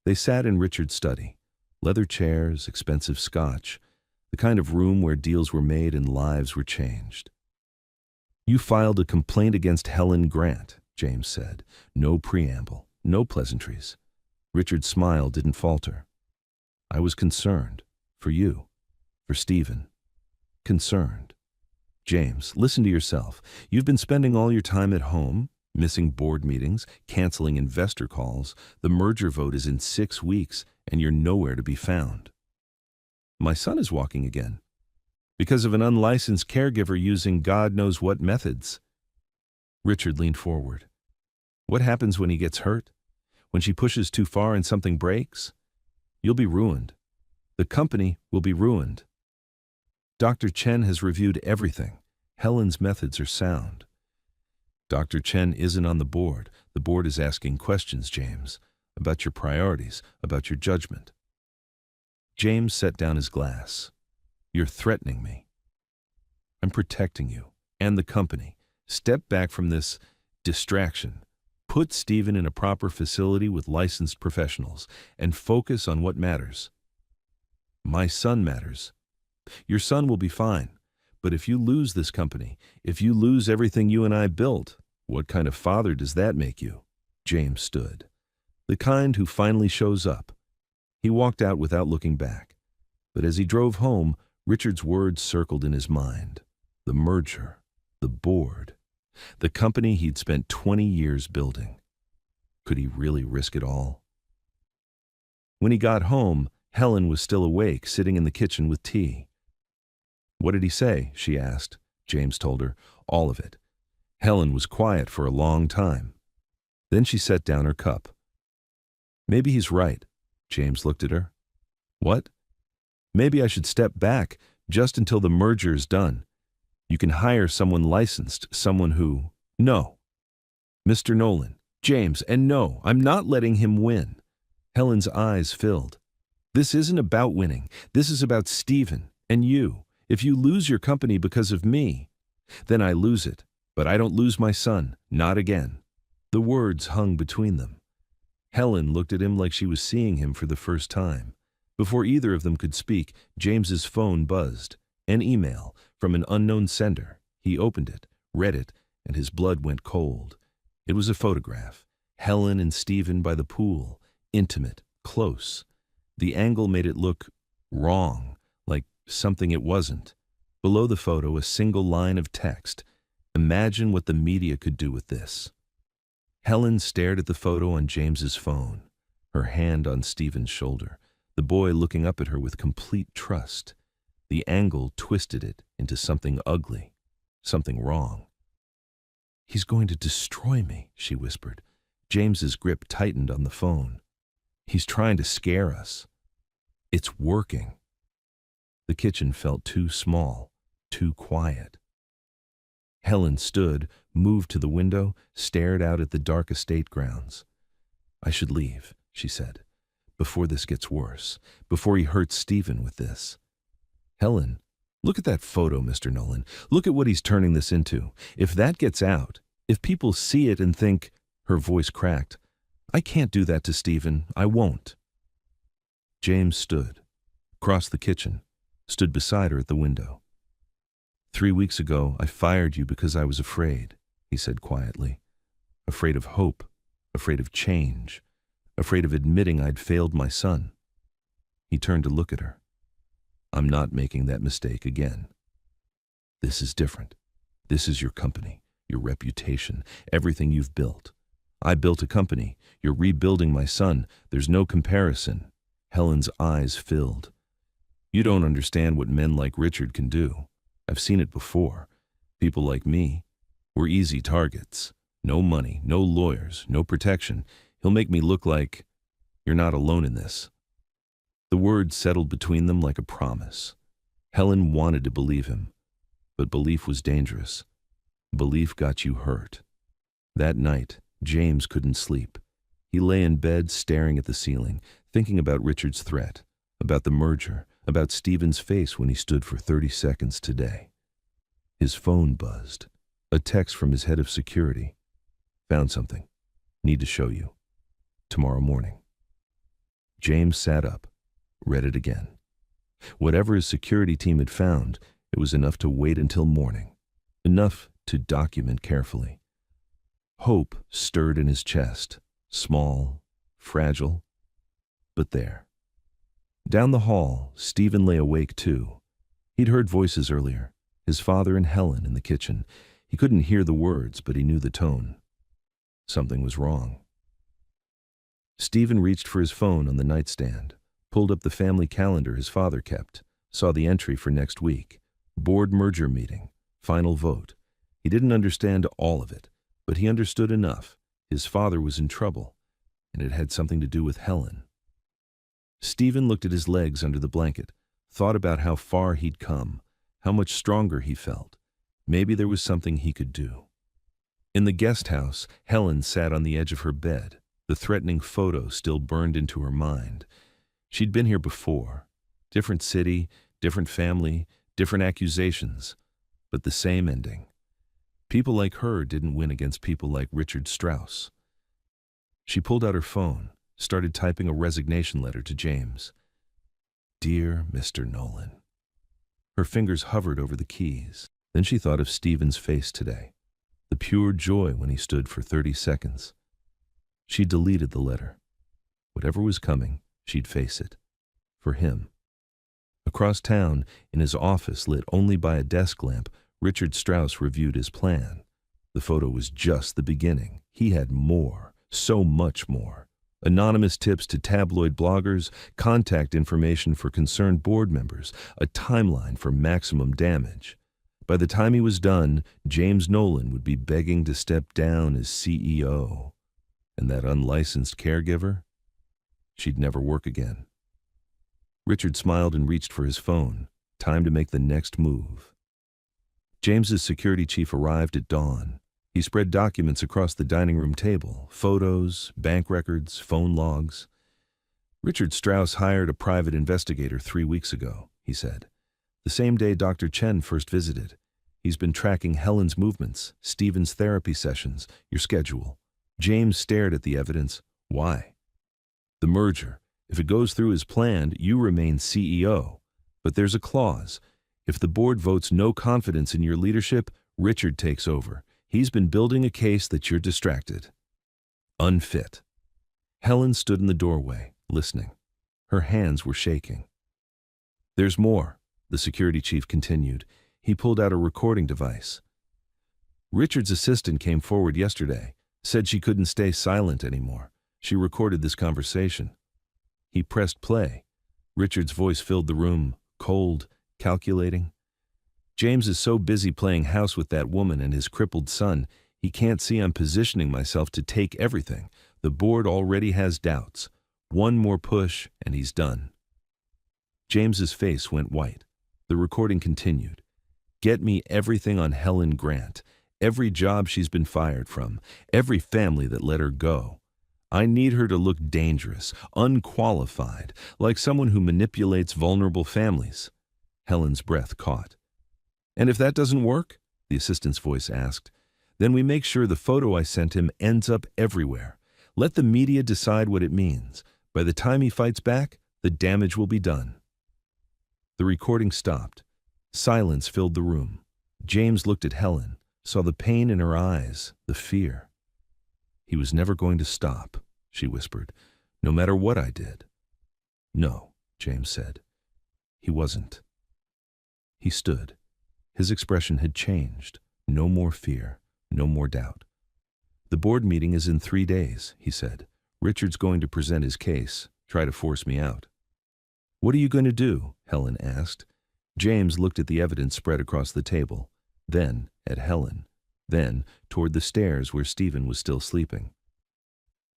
[SPEAKER 2] They sat in Richard's study, leather chairs, expensive scotch, the kind of room where deals were made and lives were changed. "You filed a complaint against Helen Grant," James said. No preamble, no pleasantries. Richard's smile didn't falter. "I was concerned. For you. For Stephen. Concerned." "James, listen to yourself. You've been spending all your time at home, missing board meetings, canceling investor calls. The merger vote is in 6 weeks, and you're nowhere to be found." "My son is walking again. Because of an unlicensed caregiver using God knows what methods." Richard leaned forward. "What happens when he gets hurt? When she pushes too far and something breaks? You'll be ruined. The company will be ruined. Dr. Chen has reviewed everything. Helen's methods are sound." "Dr. Chen isn't on the board. The board is asking questions, James, about your priorities, about your judgment." James set down his glass. "You're threatening me." "I'm protecting you and the company. Step back from this distraction. Put Stephen in a proper facility with licensed professionals and focus on what matters." "My son matters." "Your son will be fine. But if you lose this company, if you lose everything you and I built, what kind of father does that make you?" James stood. The kind who finally shows up. He walked out without looking back. But as he drove home, Richard's words circled in his mind. The merger. The board. The company he'd spent 20 years building. Could he really risk it all? When he got home, Helen was still awake, sitting in the kitchen with tea. "What did he say?" she asked. James told her. All of it. Helen was quiet for a long time. Then she set down her cup. "Maybe he's right." James looked at her. "What?" "Maybe I should step back just until the merger is done. You can hire someone licensed, someone who—" "No. Mr. Nolan, James, and no, I'm not letting him win." Helen's eyes filled. "This isn't about winning. This is about Stephen and you. If you lose your company because of me, then I lose it. But I don't lose my son. Not again." The words hung between them. Helen looked at him like she was seeing him for the first time. Before either of them could speak, James's phone buzzed. An email from an unknown sender. He opened it, read it, and his blood went cold. It was a photograph. Helen and Stephen by the pool. Intimate, close. The angle made it look wrong, like something it wasn't. Below the photo, a single line of text. "Imagine what the media could do with this." Helen stared at the photo on James's phone, her hand on Stephen's shoulder, the boy looking up at her with complete trust. The angle twisted it into something ugly, something wrong. "He's going to destroy me," she whispered. James's grip tightened on the phone. "He's trying to scare us." "It's working." The kitchen felt too small, too quiet. Helen stood, moved to the window, stared out at the dark estate grounds. "I should leave," she said, "before this gets worse, before he hurts Stephen with this." "Helen, look at that photo, Mr. Nolan. Look at what he's turning this into. If that gets out, if people see it and think—" Her voice cracked. "I can't do that to Stephen. I won't." James stood, crossed the kitchen, stood beside her at the window. "3 weeks ago, I fired you because I was afraid," he said quietly. "Afraid of hope, afraid of change, afraid of admitting I'd failed my son." He turned to look at her. "I'm not making that mistake again. This is different. This is your company, your reputation, everything you've built. I built a company. You're rebuilding my son. There's no comparison." Helen's eyes filled. "You don't understand what men like Richard can do. I've seen it before. People like me, we're easy targets. No money, no lawyers, no protection. He'll make me look like—" "You're not alone in this." The words settled between them like a promise. Helen wanted to believe him, but belief was dangerous. Belief got you hurt. That night, James couldn't sleep. He lay in bed staring at the ceiling, thinking about Richard's threat, about the merger, about Stephen's face when he stood for 30 seconds today. His phone buzzed. A text from his head of security. Found something. Need to show you. Tomorrow morning. James sat up, read it again. Whatever his security team had found, it was enough to wait until morning. Enough to document carefully. Hope stirred in his chest, small, fragile, but there. Down the hall, Stephen lay awake too. He'd heard voices earlier, his father and Helen in the kitchen. He couldn't hear the words, but he knew the tone. Something was wrong. Stephen reached for his phone on the nightstand, pulled up the family calendar his father kept, saw the entry for next week. Board merger meeting, final vote. He didn't understand all of it, but he understood enough. His father was in trouble, and it had something to do with Helen. Stephen looked at his legs under the blanket, thought about how far he'd come, how much stronger he felt. Maybe there was something he could do. In the guest house, Helen sat on the edge of her bed, the threatening photo still burned into her mind. She'd been here before. Different city, different family, different accusations, but the same ending. People like her didn't win against people like Richard Strauss. She pulled out her phone, started typing a resignation letter to James. Dear Mr. Nolan. Her fingers hovered over the keys. Then she thought of Stephen's face today, the pure joy when he stood for 30 seconds. She deleted the letter. Whatever was coming, she'd face it. For him. Across town, in his office lit only by a desk lamp, Richard Strauss reviewed his plan. The photo was just the beginning. He had more, so much more. Anonymous tips to tabloid bloggers, contact information for concerned board members, a timeline for maximum damage. By the time he was done, James Nolan would be begging to step down as CEO. And that unlicensed caregiver? She'd never work again. Richard smiled and reached for his phone. Time to make the next move. James's security chief arrived at dawn. He spread documents across the dining room table, photos, bank records, phone logs. Richard Strauss hired a private investigator 3 weeks ago, he said. The same day Dr. Chen first visited. He's been tracking Helen's movements, Stephen's therapy sessions, your schedule. James stared at the evidence. Why? The merger. If it goes through as planned, you remain CEO. But there's a clause. If the board votes no confidence in your leadership, Richard takes over. He's been building a case that you're distracted. Unfit. Helen stood in the doorway, listening. Her hands were shaking. There's more, the security chief continued. He pulled out a recording device. Richard's assistant came forward yesterday, said she couldn't stay silent anymore. She recorded this conversation. He pressed play. Richard's voice filled the room, cold, calculating. James is so busy playing house with that woman and his crippled son, he can't see I'm positioning myself to take everything. The board already has doubts. One more push, and he's done. James's face went white. The recording continued. Get me everything on Helen Grant, every job she's been fired from, every family that let her go. I need her to look dangerous, unqualified, like someone who manipulates vulnerable families. Helen's breath caught. And if that doesn't work, the assistant's voice asked, then we make sure the photo I sent him ends up everywhere. Let the media decide what it means. By the time he fights back, the damage will be done. The recording stopped. Silence filled the room. James looked at Helen, saw the pain in her eyes, the fear. He was never going to stop, she whispered, no matter what I did. No, James said. He wasn't. He stood. His expression had changed. No more fear, no more doubt. The board meeting is in 3 days, he said. Richard's going to present his case, try to force me out. What are you going to do? Helen asked. James looked at the evidence spread across the table, then at Helen, then toward the stairs where Stephen was still sleeping.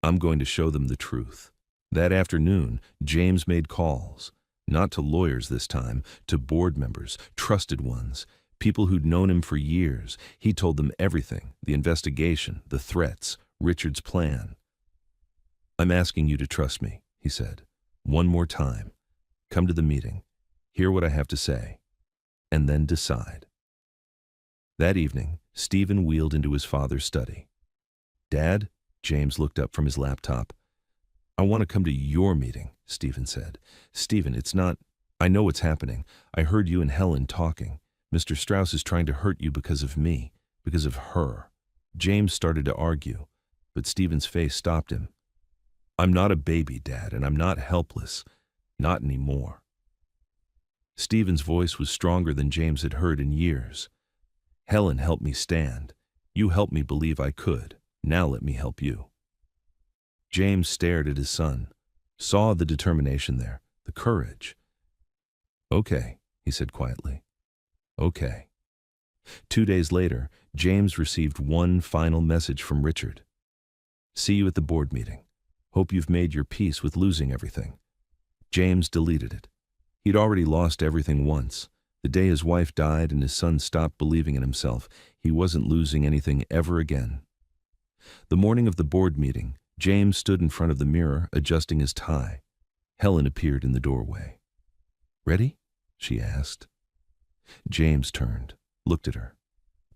[SPEAKER 2] I'm going to show them the truth. That afternoon, James made calls, not to lawyers this time, to board members, trusted ones, people who'd known him for years. He told them everything, the investigation, the threats, Richard's plan. "I'm asking you to trust me," he said. "One more time. Come to the meeting, hear what I have to say, and then decide." That evening, Stephen wheeled into his father's study. "Dad," James looked up from his laptop. "I want to come to your meeting," Stephen said. "Stephen, it's not... I know what's happening. I heard you and Helen talking. Mr. Strauss is trying to hurt you because of me, because of her." James started to argue, but Stephen's face stopped him. "I'm not a baby, Dad, and I'm not helpless. Not anymore." Stephen's voice was stronger than James had heard in years. "Helen helped me stand. You helped me believe I could. Now let me help you." James stared at his son, saw the determination there, the courage. "Okay," he said quietly. "Okay." 2 days later, James received one final message from Richard. "See you at the board meeting. Hope you've made your peace with losing everything." James deleted it. He'd already lost everything once. The day his wife died and his son stopped believing in himself, he wasn't losing anything ever again. The morning of the board meeting, James stood in front of the mirror, adjusting his tie. Helen appeared in the doorway. "Ready?" she asked. James turned, looked at her.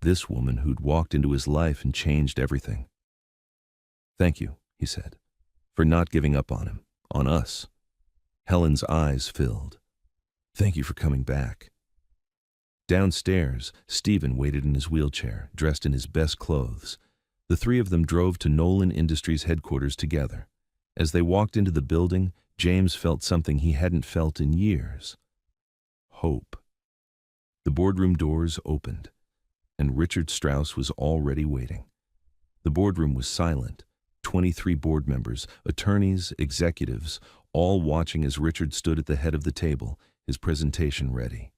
[SPEAKER 2] This woman who'd walked into his life and changed everything. "Thank you," he said, "for not giving up on him, on us." Helen's eyes filled. "Thank you for coming back." Downstairs, Stephen waited in his wheelchair, dressed in his best clothes. The three of them drove to Nolan Industries headquarters together. As they walked into the building, James felt something he hadn't felt in years. Hope. The boardroom doors opened, and Richard Strauss was already waiting. The boardroom was silent. 23 board members, attorneys, executives, all watching as Richard stood at the head of the table, his presentation ready.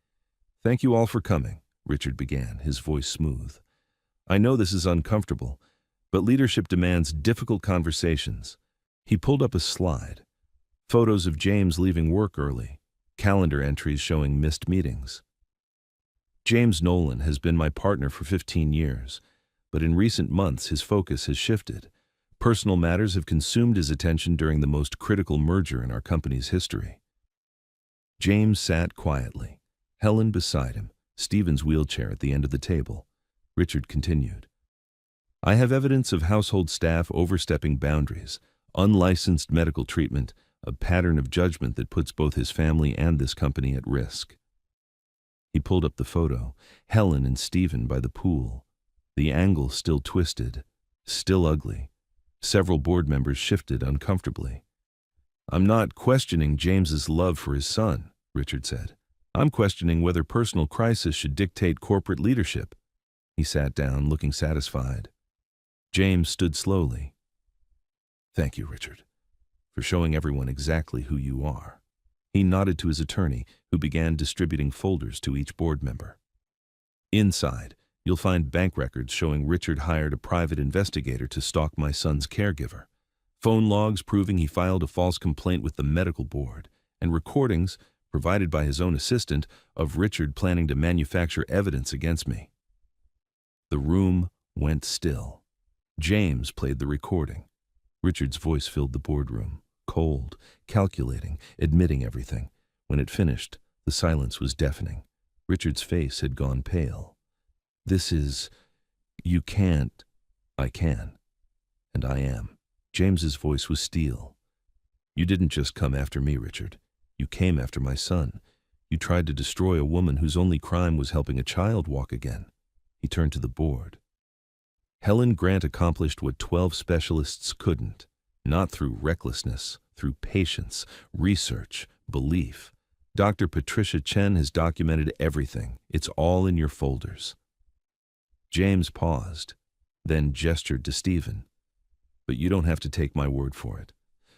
[SPEAKER 2] "Thank you all for coming," Richard began, his voice smooth. "I know this is uncomfortable, but leadership demands difficult conversations." He pulled up a slide. Photos of James leaving work early, calendar entries showing missed meetings. "James Nolan has been my partner for 15 years, but in recent months his focus has shifted. Personal matters have consumed his attention during the most critical merger in our company's history." James sat quietly, Helen beside him, Stephen's wheelchair at the end of the table. Richard continued. "I have evidence of household staff overstepping boundaries, unlicensed medical treatment, a pattern of judgment that puts both his family and this company at risk." He pulled up the photo, Helen and Stephen by the pool. The angle still twisted, still ugly. Several board members shifted uncomfortably. "I'm not questioning James's love for his son," Richard said. "I'm questioning whether personal crisis should dictate corporate leadership." He sat down, looking satisfied. James stood slowly. "Thank you, Richard, for showing everyone exactly who you are." He nodded to his attorney, who began distributing folders to each board member. "Inside, you'll find bank records showing Richard hired a private investigator to stalk my son's caregiver, phone logs proving he filed a false complaint with the medical board, and recordings, provided by his own assistant, of Richard planning to manufacture evidence against me." The room went still. James played the recording. Richard's voice filled the boardroom, cold, calculating, admitting everything. When it finished, the silence was deafening. Richard's face had gone pale. "This is... You can't... I can. And I am." James's voice was steel. "You didn't just come after me, Richard. You came after my son. You tried to destroy a woman whose only crime was helping a child walk again." He turned to the board. Helen Grant accomplished what 12 specialists couldn't, not through recklessness, through patience, research, belief. Dr. Patricia Chen has documented everything. It's all in your folders. James paused, then gestured to Stephen. "But you don't have to take my word for it."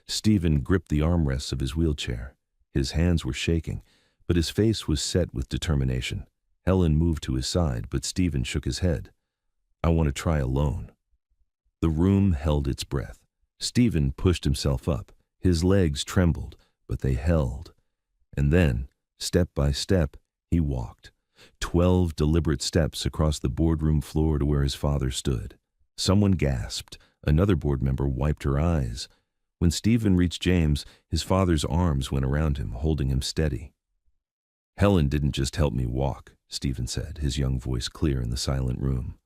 [SPEAKER 2] Stephen gripped the armrests of his wheelchair. His hands were shaking, but his face was set with determination. Helen moved to his side, but Stephen shook his head. "I want to try alone." The room held its breath. Stephen pushed himself up. His legs trembled, but they held. And then, step by step, he walked. 12 deliberate steps across the boardroom floor to where his father stood. Someone gasped. Another board member wiped her eyes. When Stephen reached James, his father's arms went around him, holding him steady. "Helen didn't just help me walk," Stephen said, his young voice clear in the silent room.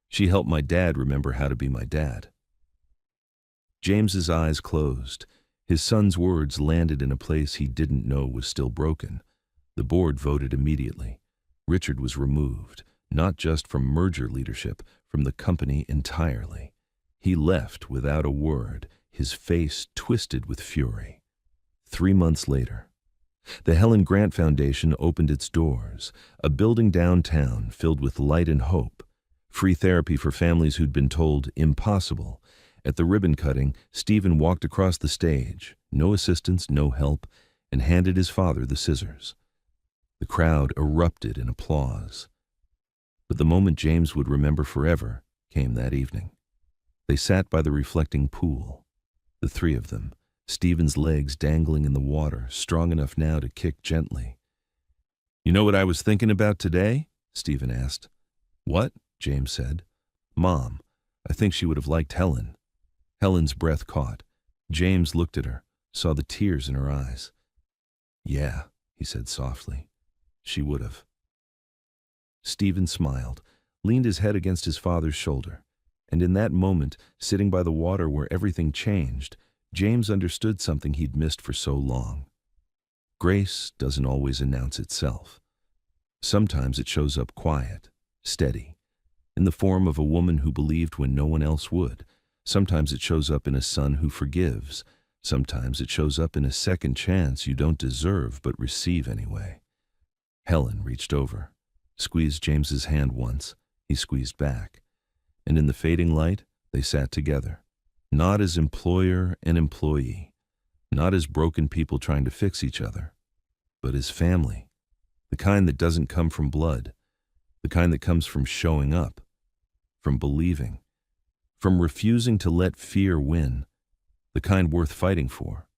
[SPEAKER 2] "She helped my dad remember how to be my dad." James's eyes closed. His son's words landed in a place he didn't know was still broken. The board voted immediately. Richard was removed, not just from merger leadership, from the company entirely. He left without a word, his face twisted with fury. 3 months later, the Helen Grant Foundation opened its doors, a building downtown filled with light and hope, free therapy for families who'd been told impossible. At the ribbon cutting, Stephen walked across the stage, no assistance, no help, and handed his father the scissors. The crowd erupted in applause. But the moment James would remember forever came that evening. They sat by the reflecting pool, the three of them, Stephen's legs dangling in the water, strong enough now to kick gently. "You know what I was thinking about today?" Stephen asked. "What?" James said. "Mom. I think she would have liked Helen." Helen's breath caught. James looked at her, saw the tears in her eyes. "Yeah," he said softly. "She would have." Stephen smiled, leaned his head against his father's shoulder, and in that moment, sitting by the water where everything changed, James understood something he'd missed for so long. Grace doesn't always announce itself. Sometimes it shows up quiet, steady, in the form of a woman who believed when no one else would. Sometimes it shows up in a son who forgives. Sometimes it shows up in a second chance you don't deserve but receive anyway. Helen reached over, squeezed James's hand once. He squeezed back. And in the fading light, they sat together. Not as employer and employee, not as broken people trying to fix each other, but as family. The kind that doesn't come from blood, the kind that comes from showing up, from believing, from refusing to let fear win, the kind worth fighting for.